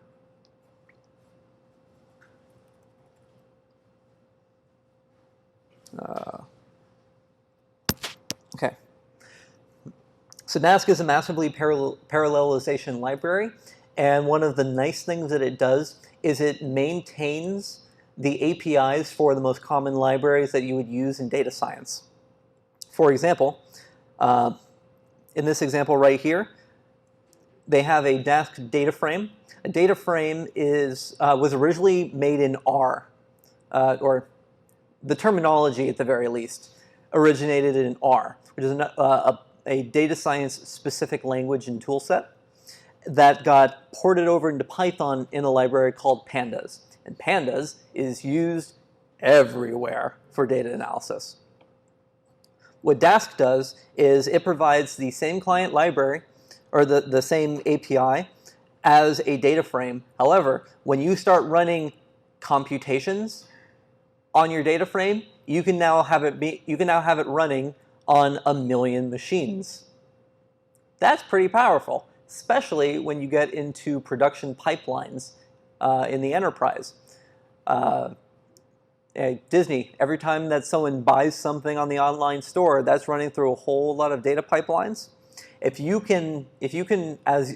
Okay. So Dask is a massively parallelization library, and one of the nice things that it does is it maintains the APIs for the most common libraries that you would use in data science. For example, in this example right here, they have a Dask data frame. A data frame was originally made in R, or the terminology at the very least originated in R, which is a data science specific language and toolset that got ported over into Python in a library called Pandas. And Pandas is used everywhere for data analysis. What Dask does is it provides the same client library, or the same API, as a data frame. However, when you start running computations on your data frame, you can now have it running on 1 million machines. That's pretty powerful, especially when you get into production pipelines in the enterprise. Disney, every time that someone buys something on the online store, that's running through a whole lot of data pipelines. If you can as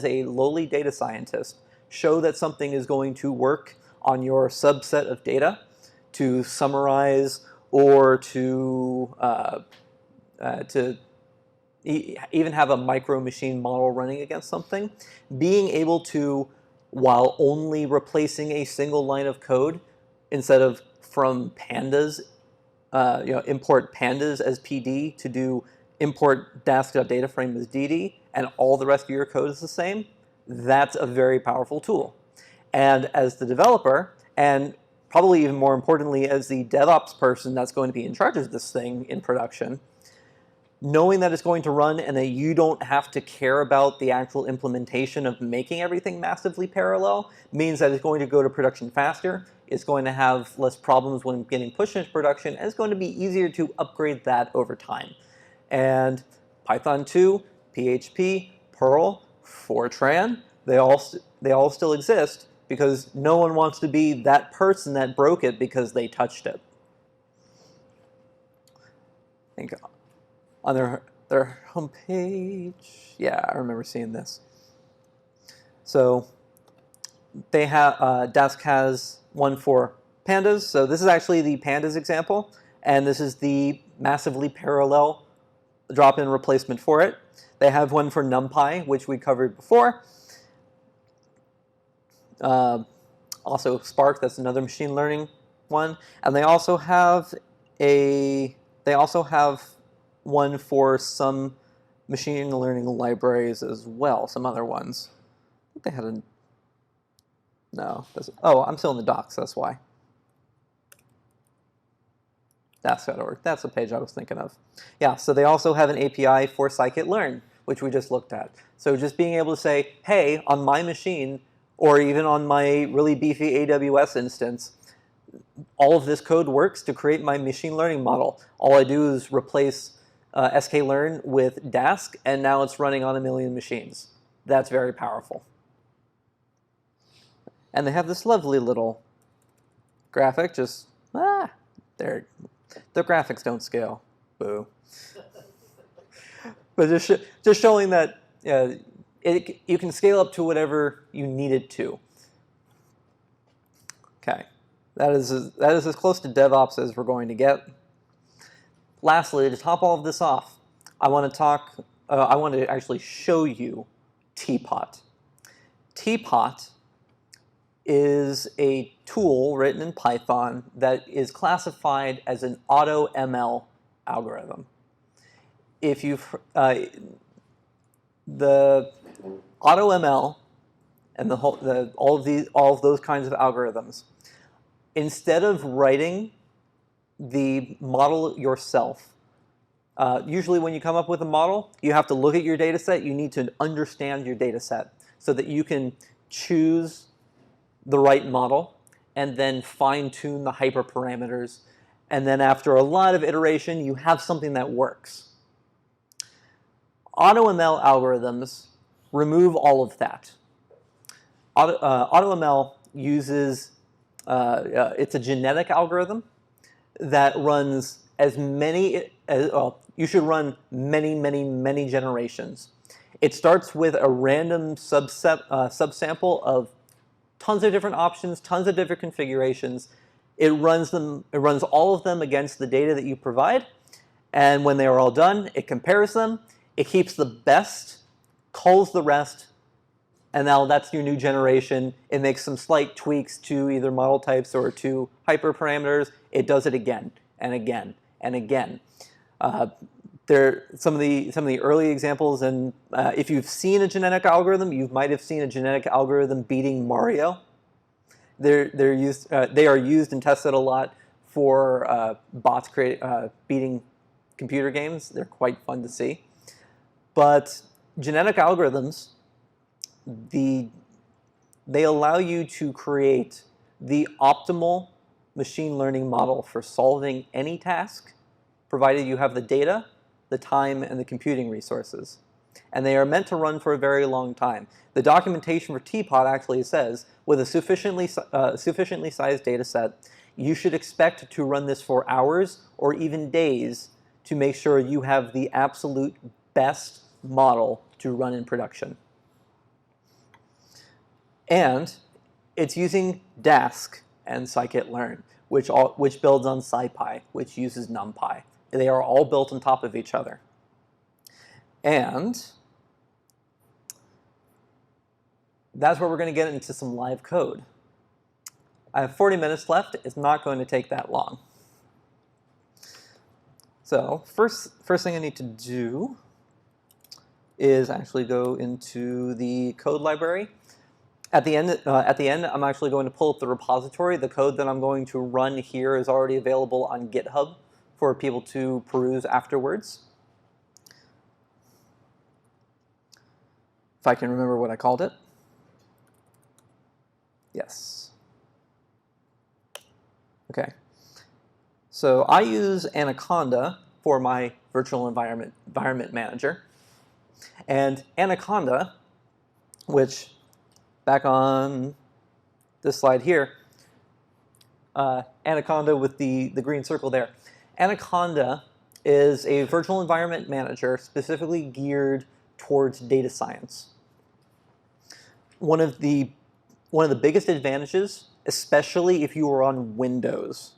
a lowly data scientist show that something is going to work on your subset of data to summarize or to even have a micro machine model running against something, being able to, while only replacing a single line of code, instead of from pandas, import pandas as PD to do import dask.dataframe as DD, and all the rest of your code is the same, that's a very powerful tool. And as the developer, and probably even more importantly, as the DevOps person that's going to be in charge of this thing in production, knowing that it's going to run and that you don't have to care about the actual implementation of making everything massively parallel means that it's going to go to production faster, it's going to have less problems when getting pushed into production, and it's going to be easier to upgrade that over time. And Python 2, PHP, Perl, Fortran, they all still exist because no one wants to be that person that broke it because they touched it. I think on their homepage, yeah, I remember seeing this. So they have Dask has one for pandas. So this is actually the pandas example, and this is the massively parallel drop-in replacement for it. They have one for Numpy, which we covered before. Also Spark, that's another machine learning one, and they also have one for some machine learning libraries as well, some other ones. I think they had a no. Oh, I'm still in the docs, that's why. Dask.org. That's the page I was thinking of. Yeah, so they also have an API for Scikitlearn, which we just looked at. So just being able to say, hey, on my machine, or even on my really beefy AWS instance, all of this code works to create my machine learning model. All I do is replace sklearn with Dask, and now it's running on 1 million machines. That's very powerful. And they have this lovely little graphic, just, their graphics don't scale. Boo. But just showing that you can scale up to whatever you need it to. Okay, that is as close to DevOps as we're going to get. Lastly, to top all of this off, I want to actually show you Teapot. Teapot is a tool written in Python that is classified as an AutoML algorithm. If you've the AutoML and all of those kinds of algorithms, instead of writing the model yourself, usually when you come up with a model, you have to look at your data set. You need to understand your data set so that you can choose the right model and then fine-tune the hyperparameters. And then after a lot of iteration, you have something that works. AutoML algorithms remove all of that. AutoML uses, it's a genetic algorithm that runs you should run many generations. It starts with a random subsample of tons of different options, tons of different configurations. It runs all of them against the data that you provide, and when they are all done, it compares them. It keeps the best, culls the rest, and now that's your new generation. It makes some slight tweaks to either model types or to hyperparameters. It does it again and again and again. Some of the early examples, and if you've seen a genetic algorithm, you might have seen a genetic algorithm beating Mario. They are used and tested a lot for bots beating computer games. They're quite fun to see. But genetic algorithms, they allow you to create the optimal machine learning model for solving any task, provided you have the data, the time, and the computing resources. And they are meant to run for a very long time. The documentation for Teapot actually says, with a sufficiently sized data set, you should expect to run this for hours or even days to make sure you have the absolute best model to run in production. And it's using Dask and Scikit-Learn, which builds on Saipi, which uses Numpy. They are all built on top of each other. And that's where we're going to get into some live code. I have 40 minutes left. It's not going to take that long. So first thing I need to do is actually go into the code library. At the end, I'm actually going to pull up the repository. The code that I'm going to run here is already available on GitHub for people to peruse afterwards. If I can remember what I called it. Yes. Okay. So I use Anaconda for my virtual environment manager. And Anaconda, which back on this slide here, Anaconda with the green circle there. Anaconda is a virtual environment manager specifically geared towards data science. One of the biggest advantages, especially if you are on Windows,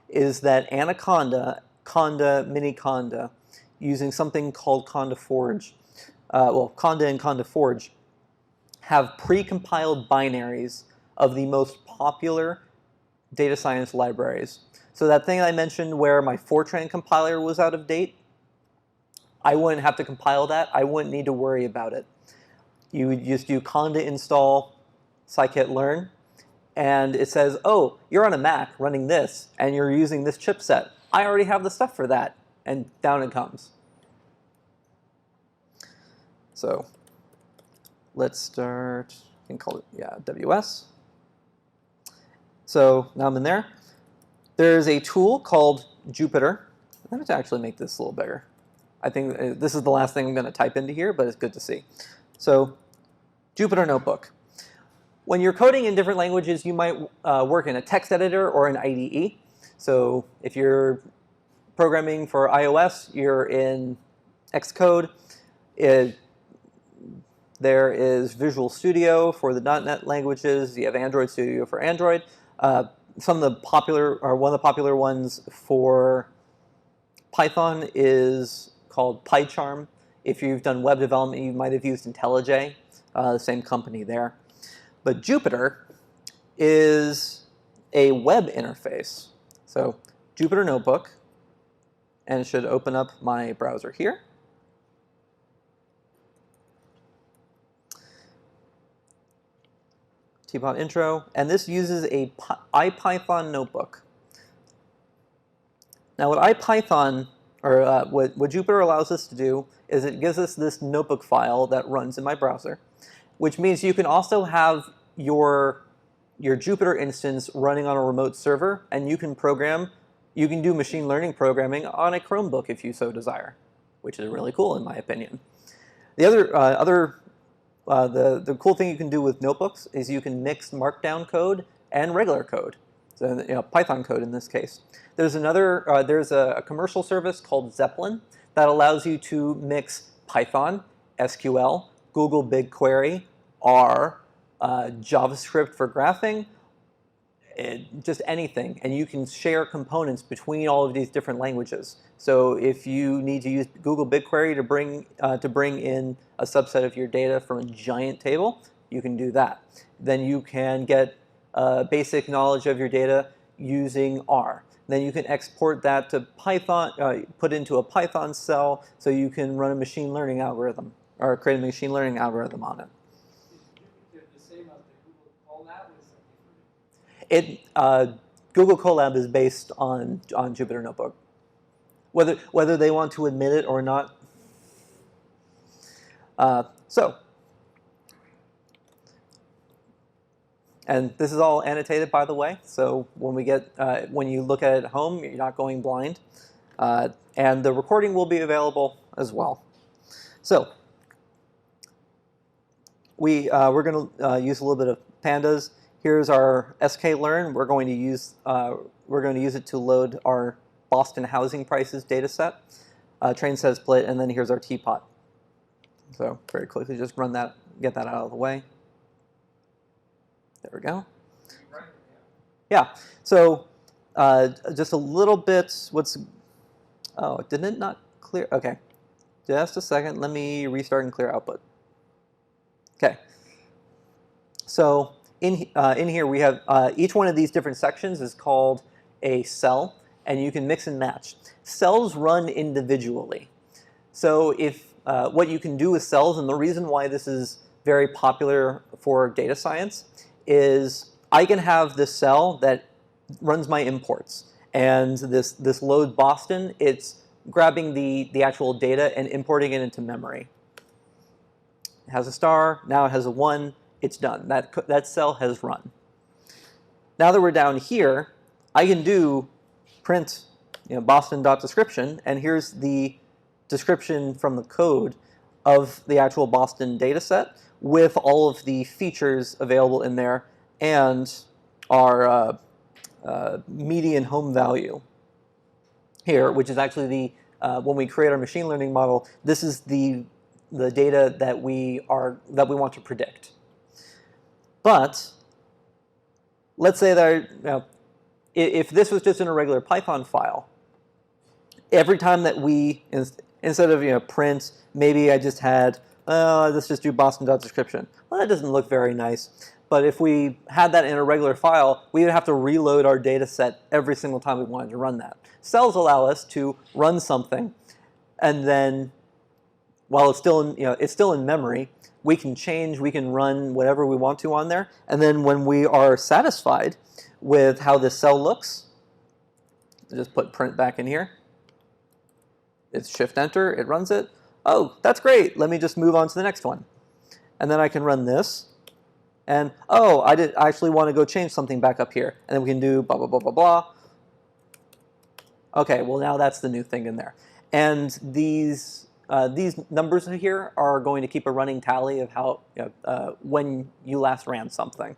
is that Anaconda, Conda, Mini Conda, using something called Conda Forge, Conda and Conda Forge, have pre-compiled binaries of the most popular data science libraries. So that thing I mentioned where my Fortran compiler was out of date, I wouldn't have to compile that. I wouldn't need to worry about it. You would just do conda install scikit-learn, and it says, oh, you're on a Mac running this, and you're using this chipset. I already have the stuff for that, and down it comes. So let's start, you can call it, WS. So now I'm in there. There's a tool called Jupyter. I'm going to actually make this a little bigger. I think this is the last thing I'm going to type into here, but it's good to see. So Jupyter Notebook. When you're coding in different languages, you might work in a text editor or an IDE. So if you're programming for iOS, you're in Xcode. There is Visual Studio for the .NET languages. You have Android Studio for Android. Some of the popular, or one of the popular ones for Python is called PyCharm. If you've done web development, you might have used IntelliJ, the same company there. But Jupyter is a web interface. So Jupyter Notebook, and it should open up my browser here. Teapot intro, and this uses a IPython notebook. Now what IPython, or what Jupyter allows us to do, is it gives us this notebook file that runs in my browser, which means you can also have your Jupyter instance running on a remote server, and you can do machine learning programming on a Chromebook if you so desire, which is really cool in my opinion. The the cool thing you can do with notebooks is you can mix Markdown code and regular code, so Python code in this case. There's a commercial service called Zeppelin that allows you to mix Python, SQL, Google BigQuery, R, JavaScript for graphing, just anything, and you can share components between all of these different languages. So if you need to use Google BigQuery to bring in a subset of your data from a giant table, you can do that. Then you can get basic knowledge of your data using R. Then you can export that to Python, put into a Python cell, so you can run a machine learning algorithm or create a machine learning algorithm on it. Google Colab is based on Jupyter Notebook. Whether they want to admit it or not. So And this is all annotated, by the way. So when you look at it at home, you're not going blind. And the recording will be available as well. So we're going to use a little bit of pandas. Here's our Scikitlearn. We're going to use it to load our Boston housing prices data set, train set split, and then here's our Teapot. So very quickly, just run that, get that out of the way. There we go. Yeah. So just a little bit. Oh, didn't it not clear? Okay. Just a second. Let me restart and clear output. Okay. So in here we have each one of these different sections is called a cell, and you can mix and match. Cells run individually. So if what you can do with cells, and the reason why this is very popular for data science, is I can have this cell that runs my imports, and this load Boston, it's grabbing the actual data and importing it into memory. It has a star, now it has a 1, it's done. That cell has run. Now that we're down here, I can do print Boston.description, and here's the description from the code of the actual Boston data set with all of the features available in there and our median home value here, which is actually when we create our machine learning model, this is the data that we want to predict. But let's say that if this was just in a regular Python file, every time that we, instead of print, maybe I just had, let's just do Boston.description. Well, that doesn't look very nice. But if we had that in a regular file, we would have to reload our data set every single time we wanted to run that. Cells allow us to run something, and then while it's still in memory, we can run whatever we want to on there, and then when we are satisfied with how this cell looks, just put print back in here. It's Shift-Enter, it runs it. Oh, that's great. Let me just move on to the next one. And then I can run this. And, oh, I actually want to go change something back up here. And then we can do blah, blah, blah, blah, blah. OK, well, now that's the new thing in there. And these numbers here are going to keep a running tally of how when you last ran something.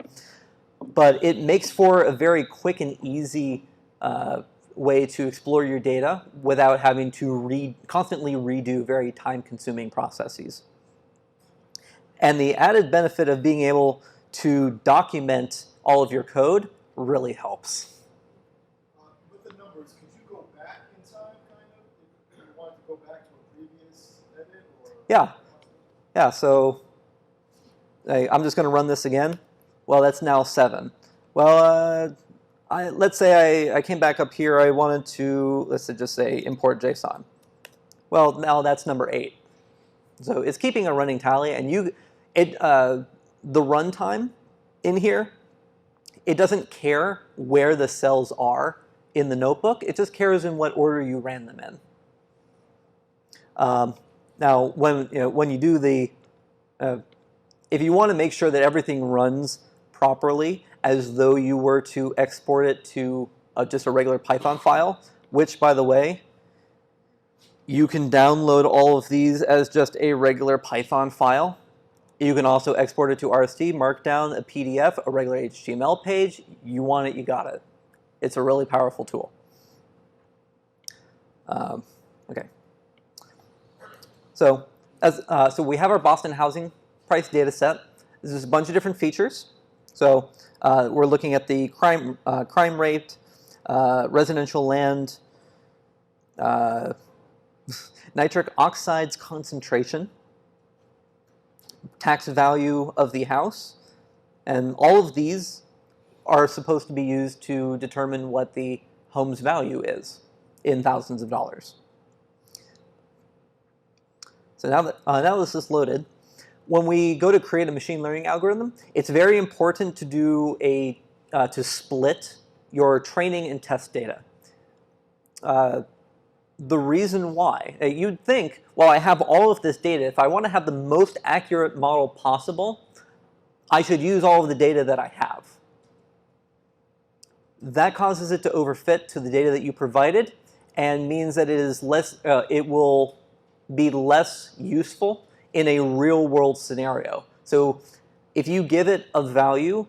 But it makes for a very quick and easy way to explore your data without having to constantly redo very time-consuming processes. And the added benefit of being able to document all of your code really helps. With the numbers, could you go back in time, kind of? If you want to go back to a previous edit? Or Yeah, so I'm just going to run this again. Well, that's now 7. Well, let's say I came back up here. I wanted to, let's just say, import JSON. Well, now that's number 8. So it's keeping a running tally, and the runtime in here, it doesn't care where the cells are in the notebook. It just cares in what order you ran them in. Now, when you do if you want to make sure that everything runs properly, as though you were to export it to just a regular Python file, which, by the way, you can download all of these as just a regular Python file. You can also export it to RST, Markdown, a PDF, a regular HTML page. You want it, you got it. It's a really powerful tool. OK. So we have our Boston housing price data set. This is a bunch of different features. So we're looking at the crime rate, residential land, nitric oxides concentration, tax value of the house, and all of these are supposed to be used to determine what the home's value is in thousands of dollars. So now this is loaded. When we go to create a machine learning algorithm, it's very important to do to split your training and test data. The reason why, you'd think, well, I have all of this data. If I want to have the most accurate model possible, I should use all of the data that I have. That causes it to overfit to the data that you provided and means that it is less, it will be less useful in a real world scenario. So if you give it a value,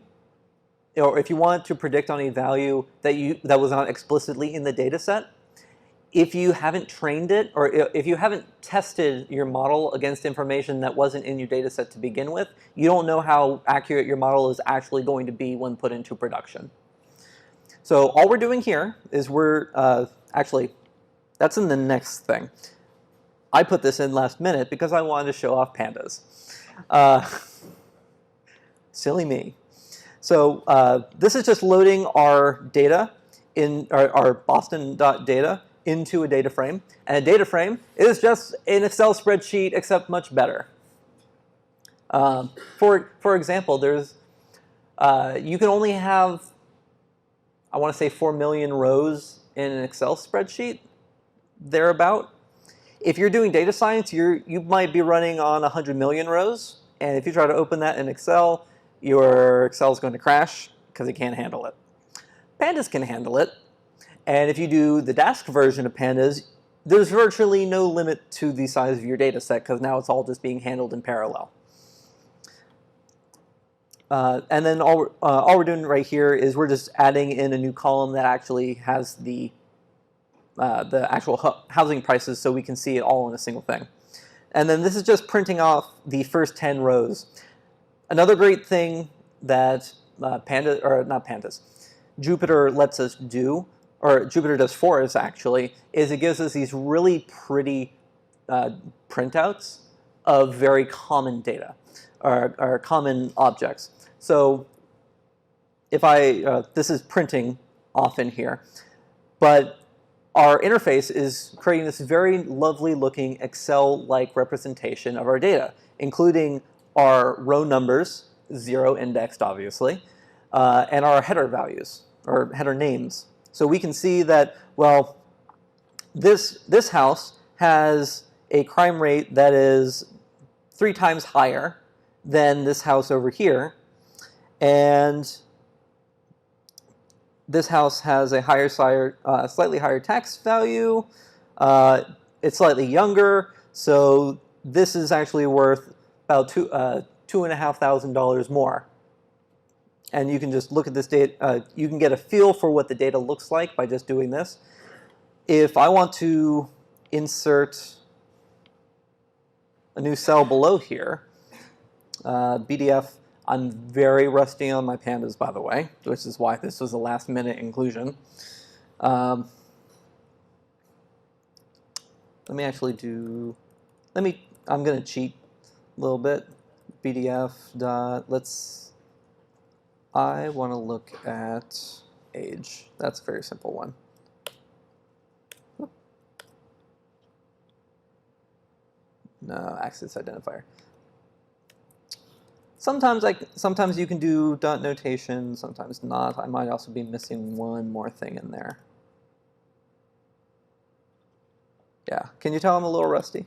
or if you want to predict on a value that was not explicitly in the data set, if you haven't trained it, or if you haven't tested your model against information that wasn't in your data set to begin with, you don't know how accurate your model is actually going to be when put into production. So all we're doing here is actually, that's in the next thing. I put this in last minute because I wanted to show off pandas. Silly me. So this is just loading our data in our Boston.data into a data frame. And a data frame is just an Excel spreadsheet, except much better. For example, there's you can only have, I want to say 4 million rows in an Excel spreadsheet, thereabout. If you're doing data science, you might be running on 100 million rows. And if you try to open that in Excel, your Excel is going to crash because it can't handle it. Pandas can handle it. And if you do the Dask version of Pandas, there's virtually no limit to the size of your data set because now it's all just being handled in parallel. And then all we're doing right here is we're just adding in a new column that actually has the actual housing prices so we can see it all in a single thing. And then this is just printing off the first 10 rows. Another great thing that Jupyter lets us do, or Jupyter does for us actually, is it gives us these really pretty printouts of very common data, or common objects. So if this is printing off in here, but our interface is creating this very lovely looking Excel-like representation of our data, including our row numbers, 0 indexed obviously, and our header values, or header names. So we can see that, well, this house has a crime rate that is 3 times higher than this house over here, and this house has a slightly higher tax value. It's slightly younger, so this is actually worth about $2,500 more. And you can just look at this data. You can get a feel for what the data looks like by just doing this. If I want to insert a new cell below here, BDF, I'm very rusty on my pandas, by the way, which is why this was a last-minute inclusion. Let me actually do, I'm going to cheat a little bit. BDF dot, I want to look at age. That's a very simple one. No, access identifier. Sometimes you can do dot notation, sometimes not. I might also be missing one more thing in there. Yeah, can you tell I'm a little rusty?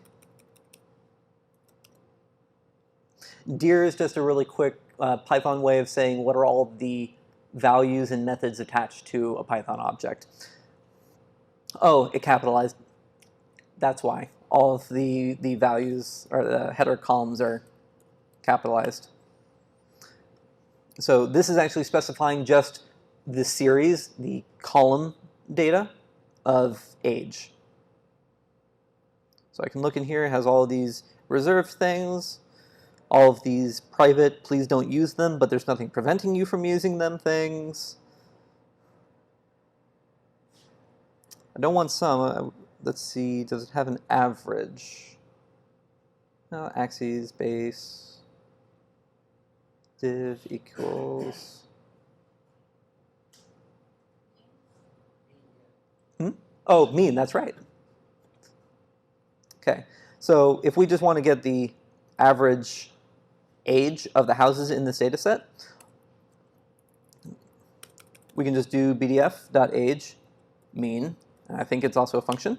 Dir is just a really quick Python way of saying what are all the values and methods attached to a Python object. Oh, it capitalized. That's why. All of the values, or the header columns, are capitalized. So this is actually specifying just the series, the column data of age. So I can look in here, it has all of these reserved things, all of these private, please don't use them, but there's nothing preventing you from using them things. I don't want some. Let's see, does it have an average? No, axes, base. Div equals. Oh, mean, that's right. Okay, so if we just want to get the average age of the houses in this data set, we can just do bdf.age mean, and I think it's also a function.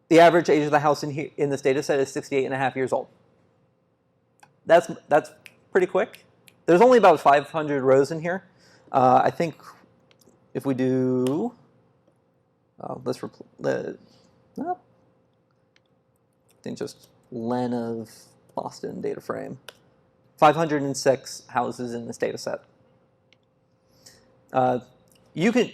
The average age of the house in this data set is 68.5 years old. That's pretty quick. there's only about 500 rows in here. I think if we do, let's I think just len of Boston data frame. 506 houses in this data set. You can,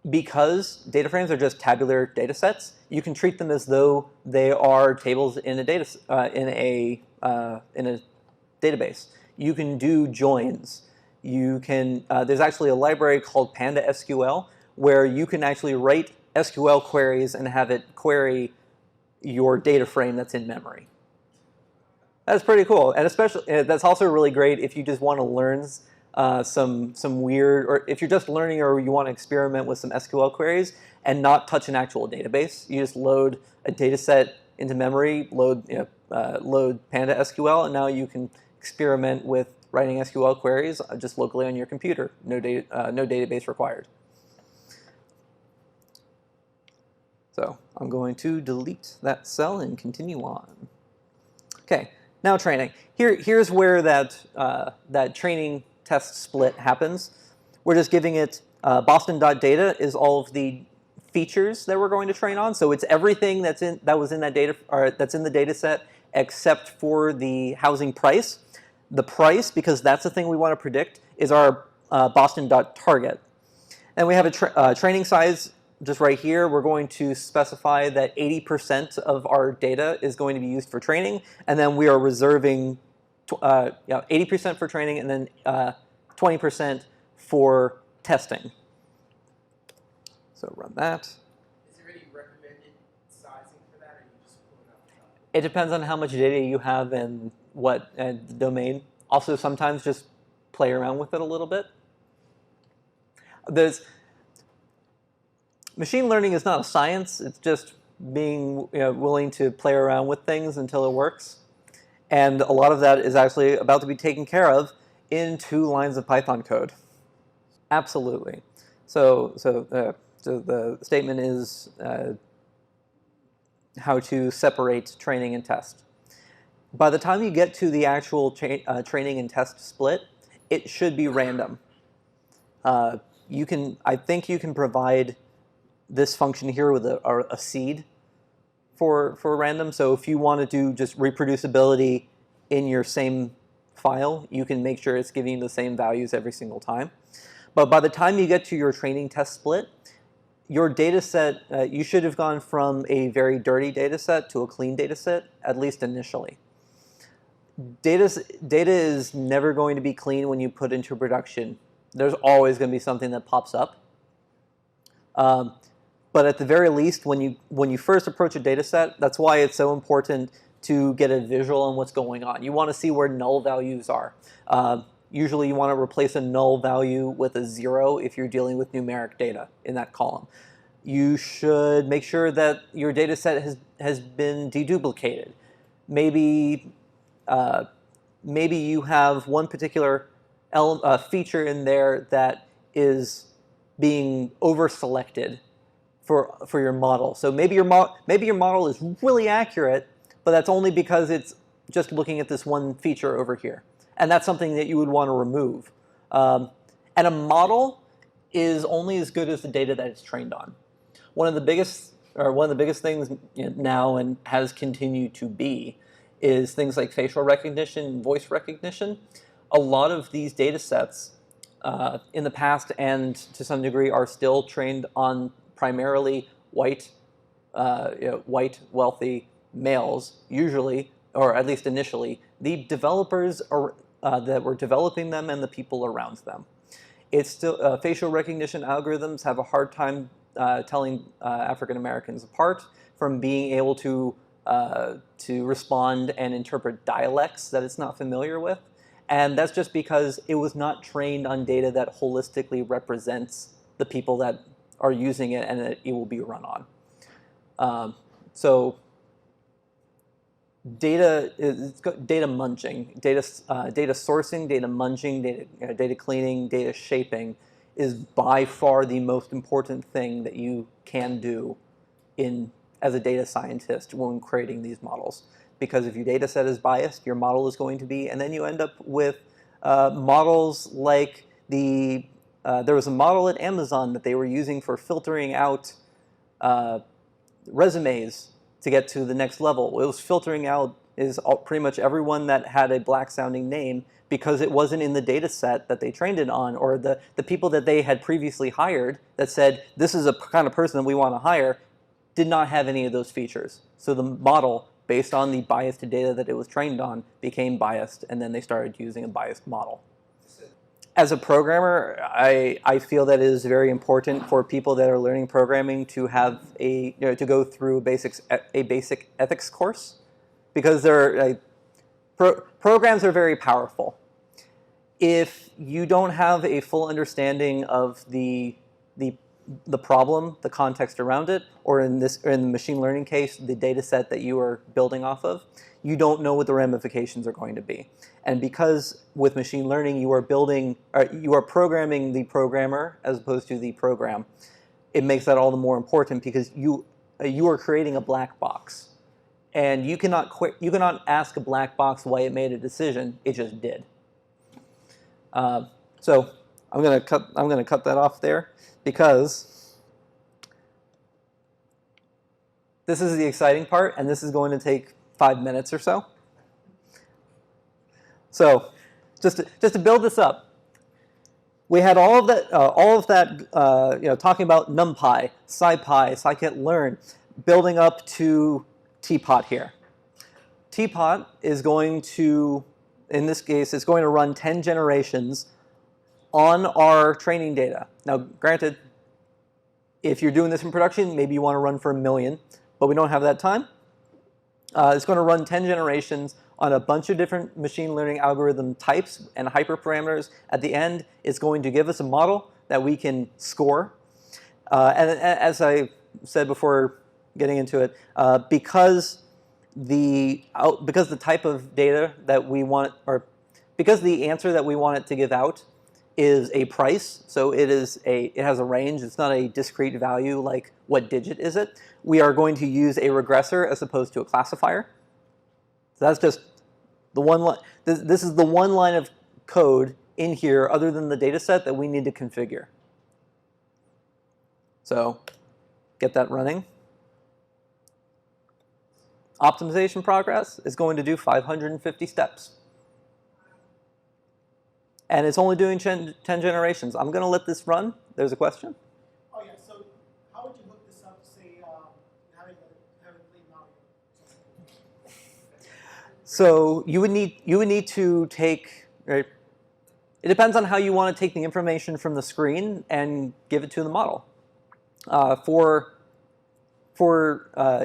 because data frames are just tabular data sets, you can treat them as though they are tables in a database. You can do joins. You can. There's actually a library called Panda SQL where you can actually write SQL queries and have it query your data frame that's in memory. That's pretty cool, and especially that's also really great if you just want to learn some weird, or if you're just learning or you want to experiment with some SQL queries and not touch an actual database. You just load a data set into memory, load Panda SQL, and now you can experiment with writing SQL queries just locally on your computer. No database required. So I'm going to delete that cell and continue on. Okay, now training. Here's where that training test split happens. We're just giving it Boston.data is all of the features that we're going to train on. So it's everything that was in that data, or that's in the data set except for the housing price. The price, because that's the thing we want to predict, is our Boston.target. And we have a training size just right here. We're going to specify that 80% of our data is going to be used for training, and then we are reserving 80% for training and then 20% for testing. So run that. Is there any recommended sizing for that, or are you just pulling out the top? It depends on how much data you have and what domain. Also, sometimes just play around with it a little bit. Machine learning is not a science. It's just being willing to play around with things until it works. And a lot of that is actually about to be taken care of in 2 lines of Python code. Absolutely. So the statement is how to separate training and test. By the time you get to the actual training and test split, it should be random. I think you can provide this function here with a seed for random. So if you want to do just reproducibility in your same file, you can make sure it's giving you the same values every single time. But by the time you get to your training test split, your data set, you should have gone from a very dirty data set to a clean data set, at least initially. Data is never going to be clean when you put into production. There's always going to be something that pops up. But at the very least, when you first approach a data set, that's why it's so important to get a visual on what's going on. You want to see where null values are. Usually you want to replace a null value with a 0 if you're dealing with numeric data in that column. You should make sure that your data set has been deduplicated. Maybe you have one particular feature in there that is being over-selected for your model. So maybe your model is really accurate, but that's only because it's just looking at this one feature over here. And that's something that you would want to remove. And a model is only as good as the data that it's trained on. One of the biggest things now and has continued to be is things like facial recognition and voice recognition. A lot of these data sets in the past and to some degree are still trained on primarily white, wealthy males, usually, or at least initially. The developers that were developing them and the people around them. It's still facial recognition algorithms have a hard time telling African Americans apart from being able to respond and interpret dialects that it's not familiar with. And that's just because it was not trained on data that holistically represents the people that are using it and that it will be run on. So data munging, data sourcing, data munging, data cleaning, data shaping is by far the most important thing that you can do as a data scientist when creating these models. because if your data set is biased, your model is going to be. And then you end up with models like there was a model at Amazon that they were using for filtering out resumes to get to the next level. It was filtering out pretty much everyone that had a black sounding name because it wasn't in the data set that they trained it on, or the people that they had previously hired that said, this is a kind of person that we want to hire, did not have any of those features. So the model, based on the biased data that it was trained on, became biased, and then they started using a biased model. As a programmer, I feel that it is very important for people that are learning programming to have to go through a basic ethics course, because programs are very powerful. If you don't have a full understanding of the problem, the context around it, or in the machine learning case, the data set that you are building off of, you don't know what the ramifications are going to be. And because with machine learning you are programming the programmer as opposed to the program, it makes that all the more important because you are creating a black box, and you cannot ask a black box why it made a decision. It just did. So I'm gonna cut that off there, because this is the exciting part, and this is going to take 5 minutes or so. So just to build this up, we had all of that talking about Numpy, Saipi, Scikitlearn, building up to Teapot here. Teapot is going to, in this case, it's going to run 10 generations on our training data. Now, granted, if you're doing this in production, maybe you want to run for 1 million, but we don't have that time. It's going to run 10 generations on a bunch of different machine learning algorithm types and hyperparameters. At the end, it's going to give us a model that we can score. And as I said before getting into it, because the type of data that we want, or because the answer that we want it to give out is a price, so it has a range. It's not a discrete value like what digit is it. We are going to use a regressor as opposed to a classifier. So that's just the one line. This is the one line of code in here other than the data set that we need to configure. So get that running. Optimization progress is going to do 550 steps. And it's only doing 10 generations. I'm going to let this run. There's a question? Oh yeah, so how would you hook this up to say having clean audio? So you would need to take, right? It depends on how you want to take the information from the screen and give it to the model.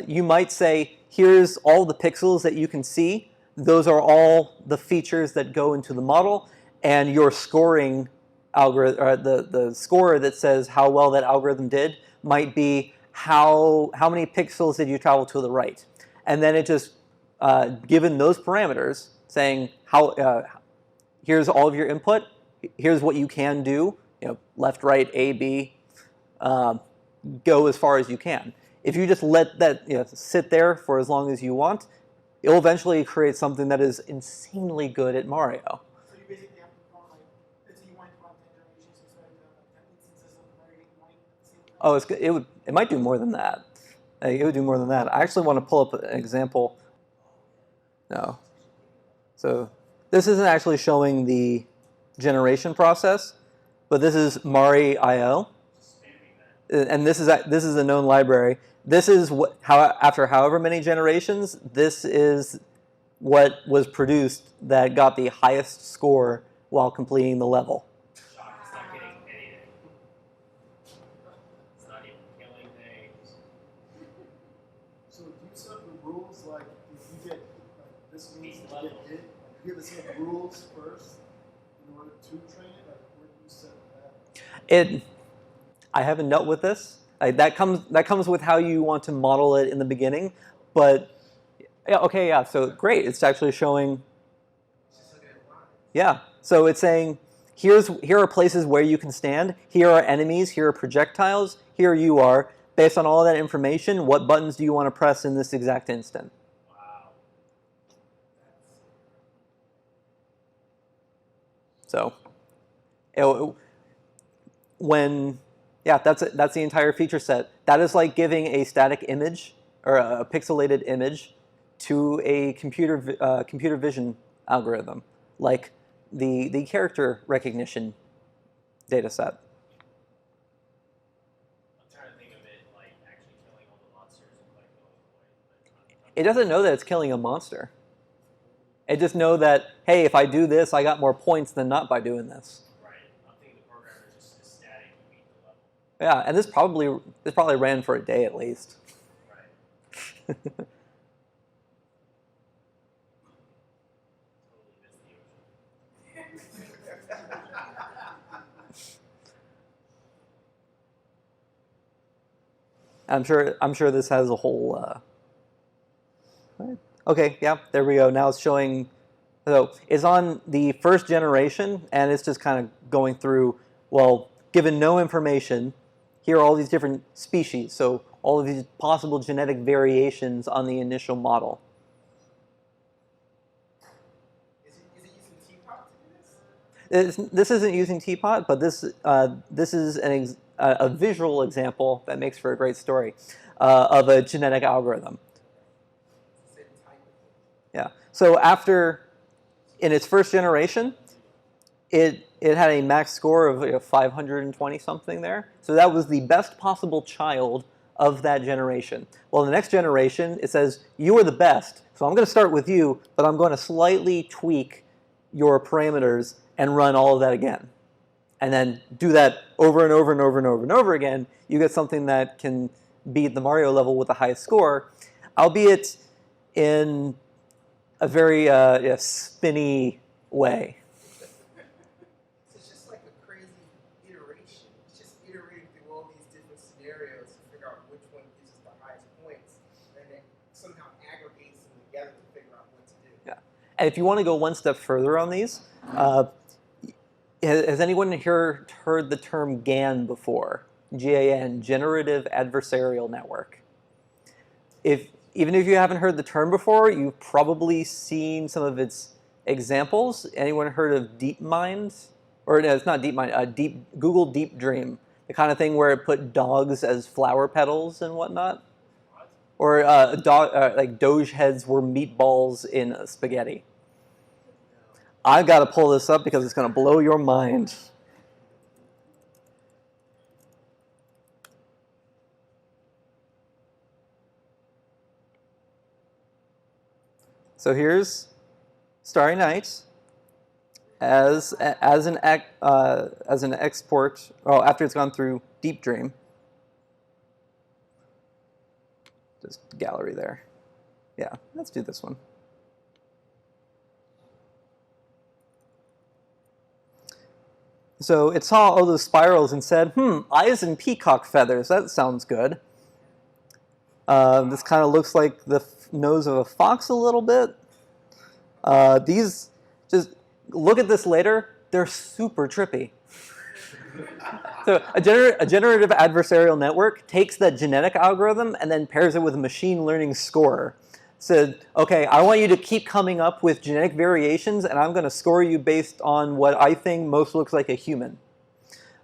You might say, here's all the pixels that you can see. Those are all the features that go into the model, and your scoring algorithm, or the score that says how well that algorithm did, might be how many pixels did you travel to the right, and then it just given those parameters, saying here's all of your input, here's what you can do, left, right, A, B, go as far as you can. If you just let that sit there for as long as you want, it'll eventually create something that is insanely good at Mario. So you basically have to run let's say you want to run 10 generations, so you have 10 instances of Mario point. Oh, it might do more than that. It would do more than that. I actually want to pull up an example. No. So this isn't actually showing the generation process, but this is Mari.io. And this is a known library. This is after however many generations, this is what was produced that got the highest score while completing the level. Shock, it's not getting anything. It's not even killing things. So do you set the rules like if you get this means to get hit? Like, you have to set the rules first in order to train it? Like where do you set that? I haven't dealt with this. That comes with how you want to model it in the beginning, but yeah. So great, it's actually showing. Yeah, so it's saying here are places where you can stand. Here are enemies. Here are projectiles. Here you are. Based on all of that information, what buttons do you want to press in this exact instant? Wow. So that's the entire feature set. That is like giving a static image or a pixelated image to a computer vision algorithm, like the character recognition data set. I'm trying to think of it like actually killing all the monsters and collecting all the coins. It doesn't know that it's killing a monster. It just know that, hey, if I do this, I got more points than not by doing this. Right. I'm thinking the programmer is just static and beat the level. Yeah, and this probably ran for a day at least. Right. Totally missed the ocean. I'm sure this has a whole. Right. Okay, yeah, there we go. Now it's showing. So it's on the first generation, and it's just kind of going through. Well, given no information, here are all these different species. So all of these possible genetic variations on the initial model. Is it using Teapot to do this? This isn't using Teapot, but this is a visual example that makes for a great story of a genetic algorithm. Same type of thing. Yeah. So in its first generation, it had a max score of 520 something there. So that was the best possible child of that generation. Well, in the next generation, it says you are the best. So I'm going to start with you, but I'm going to slightly tweak your parameters and run all of that again. And then do that over and over and over and over and over again. You get something that can beat the Mario level with the highest score, albeit in a very spinny way. So it's just like a crazy iteration. It's just iterating through all these different scenarios to figure out which one gives us the highest points, and then somehow aggregates them together to figure out what to do. Yeah. And if you want to go one step further on these, has anyone here heard the term GAN before? GAN, Generative Adversarial Network. Even if you haven't heard the term before, you've probably seen some of its examples. Anyone heard of DeepMind? Or no, it's not DeepMind, Google Deep Dream. The kind of thing where it put dogs as flower petals and whatnot. Or like Doge heads were meatballs in spaghetti. I've got to pull this up because it's going to blow your mind. So here's Starry Night as an export. Oh, after it's gone through Deep Dream. Just gallery there. Yeah, let's do this one. So it saw all those spirals and said, eyes and peacock feathers, that sounds good. This kind of looks like the nose of a fox a little bit. These, just look at this later, they're super trippy. So a generative adversarial network takes that genetic algorithm and then pairs it with a machine learning scorer. Said, okay, I want you to keep coming up with genetic variations, and I'm going to score you based on what I think most looks like a human.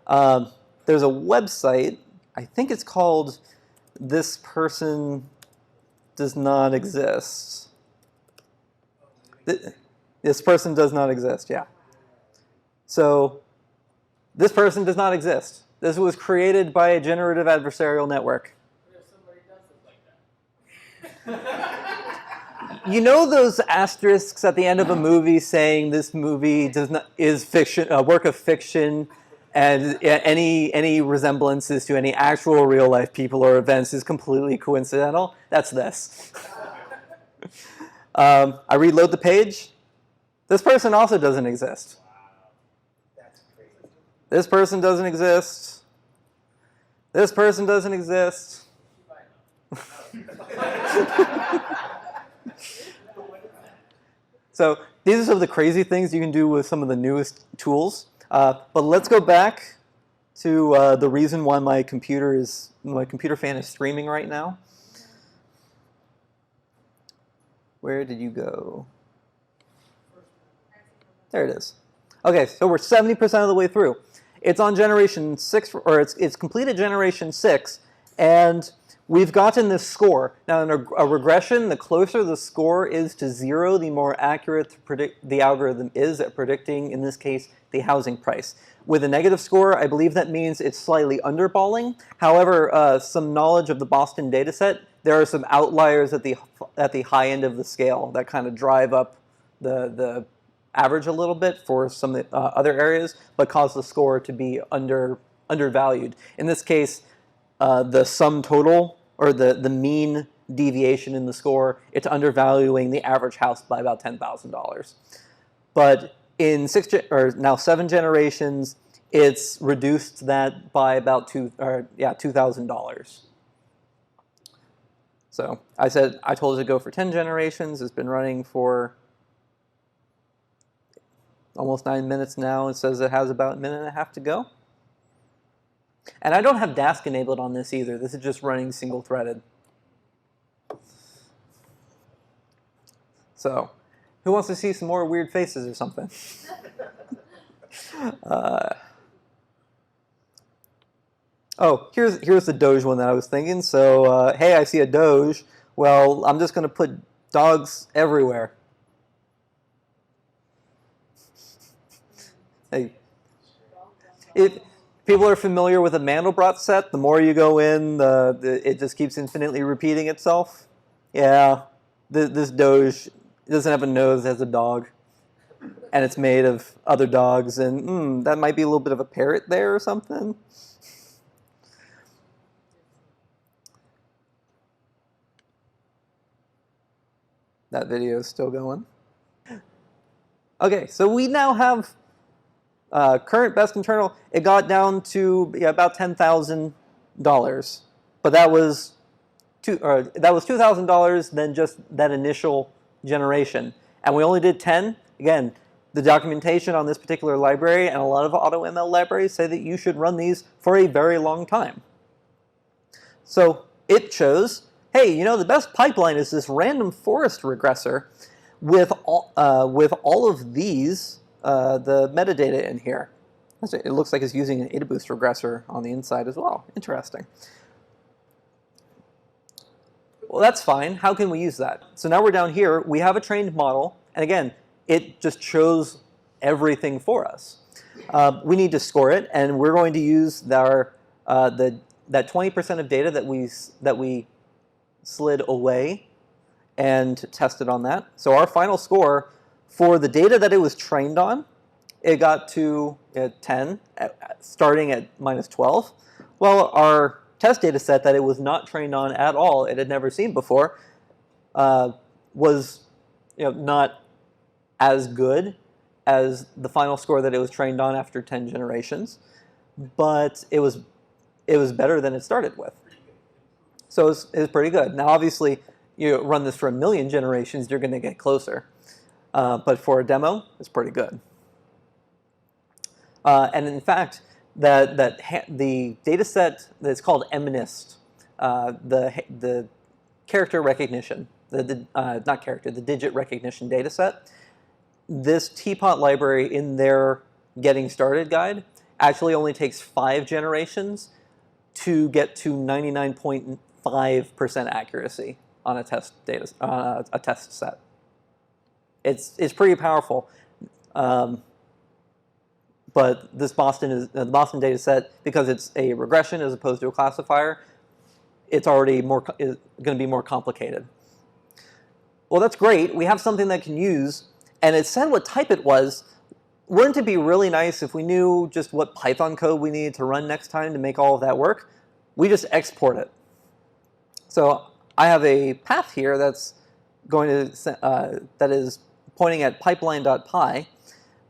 There's a website, I think it's called This Person Does Not Exist. This person does not exist, yeah. So this person does not exist. This was created by a generative adversarial network. What if somebody does look like that? You know those asterisks at the end of a movie saying this movie is fiction, a work of fiction, and any resemblances to any actual real life people or events is completely coincidental? That's this. I reload the page. This person also doesn't exist. That's crazy. This person doesn't exist. This person doesn't exist. So these are some of the crazy things you can do with some of the newest tools. But let's go back to the reason why my computer fan is streaming right now. Where did you go? There it is. Okay, so we're 70% of the way through. It's on generation 6, or it's completed generation 6, and we've gotten this score. Now, in a regression, the closer the score is to 0, the more accurate the algorithm is at predicting, in this case, the housing price. With a negative score, I believe that means it's slightly underballing. However, some knowledge of the Boston dataset, there are some outliers at the high end of the scale that kind of drive up the average a little bit for some other areas, but cause the score to be undervalued. In this case, the sum total, or the mean deviation in the score, it's undervaluing the average house by about $10,000. But in 7 generations, it's reduced that by about $2,000. So I told it to go for 10 generations. It's been running for almost 9 minutes now. It says it has about a minute and a half to go. And I don't have Dask enabled on this either. This is just running single-threaded. So, who wants to see some more weird faces or something? Oh, here's the Doge one that I was thinking. So, hey, I see a Doge. Well, I'm just going to put dogs everywhere. Hey, if people are familiar with a Mandelbrot set, the more you go in, it just keeps infinitely repeating itself. Yeah, this Doge doesn't have a nose, it has a dog. And it's made of other dogs, and that might be a little bit of a parrot there or something. That video is still going. Okay, so we now have current best internal. It got down to about $10,000, but that was $2,000 than just that initial generation, and we only did 10. Again, the documentation on this particular library and a lot of AutoML libraries say that you should run these for a very long time. So it chose, hey, the best pipeline is this random forest regressor with all of these, the metadata in here. It looks like it's using an AdaBoost regressor on the inside as well. Interesting. Well, that's fine. How can we use that? So now we're down here. We have a trained model. And again, it just chose everything for us. We need to score it. And we're going to use that 20% of data that we slid away and tested on that. So our final score for the data that it was trained on, it got to 10, starting at minus 12. Well, our test data set that it was not trained on at all, it had never seen before, was not as good as the final score that it was trained on after 10 generations, but it was better than it started with. So it was pretty good. Now, obviously, you run this for 1,000,000 generations, you're going to get closer. But for a demo, it's pretty good. And in fact, the data set that's called MNIST, the character recognition, the digit recognition data set, this Teapot library in their Getting Started guide actually only takes 5 generations to get to 99.5% accuracy on a test set. It's pretty powerful, but this the Boston data set, because it's a regression as opposed to a classifier, it's already going to be more complicated. Well, that's great. We have something that can use, and it said what type it was. Wouldn't it be really nice if we knew just what Python code we needed to run next time to make all of that work? We just export it. So I have a path here that's going to that is pointing at pipeline.py,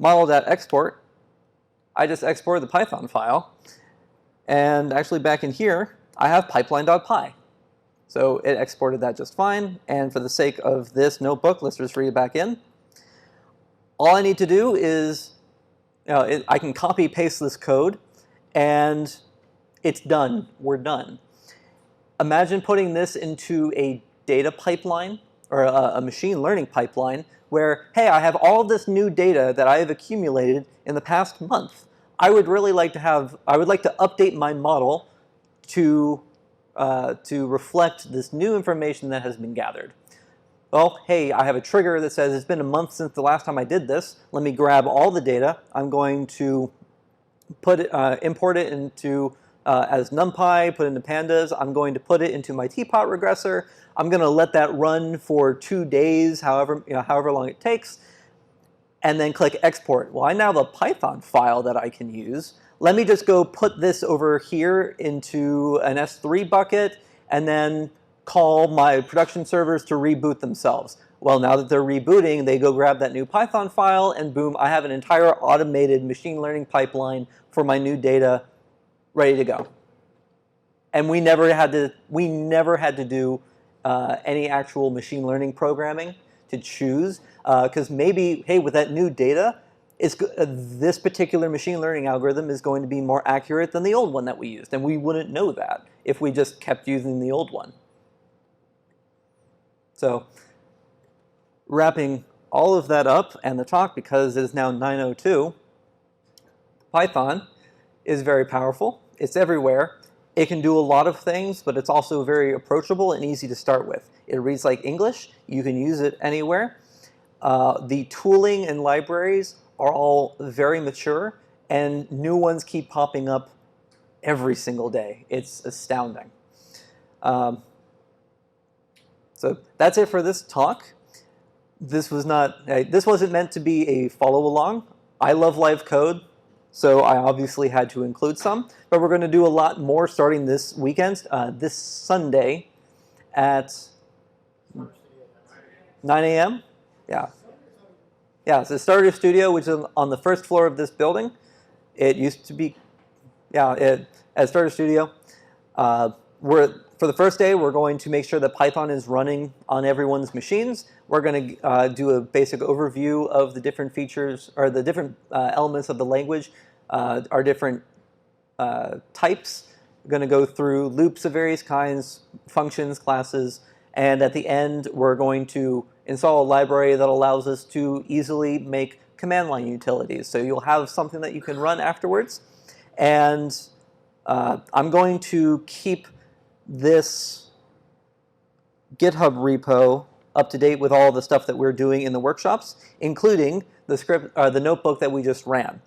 model.export. I just exported the Python file, and actually back in here I have pipeline.py. So it exported that just fine, and for the sake of this notebook, let's just read it back in. All I need to do is, I can copy paste this code, and it's done. We're done. Imagine putting this into a data pipeline or a machine learning pipeline where, hey, I have all this new data that I have accumulated in the past month. I would like to update my model to reflect this new information that has been gathered. Well, hey, I have a trigger that says it's been a month since the last time I did this. Let me grab all the data. I'm going to import it into as NumPy, put it into pandas. I'm going to put it into my Teapot regressor. I'm going to let that run for 2 days, however long it takes, and then click export. Well, I now have a Python file that I can use. Let me just go put this over here into an S3 bucket and then call my production servers to reboot themselves. Well, now that they're rebooting, they go grab that new Python file, and boom, I have an entire automated machine learning pipeline for my new data ready to go. And we never had to do any actual machine learning programming to choose, because maybe, hey, with that new data, this particular machine learning algorithm is going to be more accurate than the old one that we used, and we wouldn't know that if we just kept using the old one. So, wrapping all of that up and the talk, because it is now 9:02, Python is very powerful. It's everywhere. It can do a lot of things, but it's also very approachable and easy to start with. It reads like English. You can use it anywhere. The tooling and libraries are all very mature, and new ones keep popping up every single day. It's astounding. So that's it for this talk. This wasn't meant to be a follow-along. I love live code, so I obviously had to include some. But we're going to do a lot more starting this weekend, this Sunday at 9 a.m. Yeah. Yeah, it's the Starter Studio, which is on the first floor of this building. It used to be, at Starter Studio. For the first day, we're going to make sure that Python is running on everyone's machines. We're going to do a basic overview of the different features, or the different elements of the language, our different types. We're going to go through loops of various kinds, functions, classes, and at the end, we're going to install a library that allows us to easily make command line utilities. So you'll have something that you can run afterwards. And I'm going to keep this GitHub repo up to date with all the stuff that we're doing in the workshops, including the notebook that we just ran.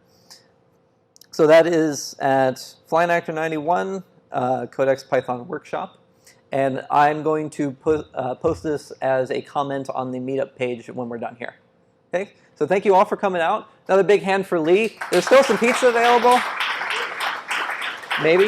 So that is at Flying Actor 91, Codex Python Workshop. And I'm going to post this as a comment on the meetup page when we're done here. Okay? So thank you all for coming out. Another big hand for Lee. There's still some pizza available. Maybe.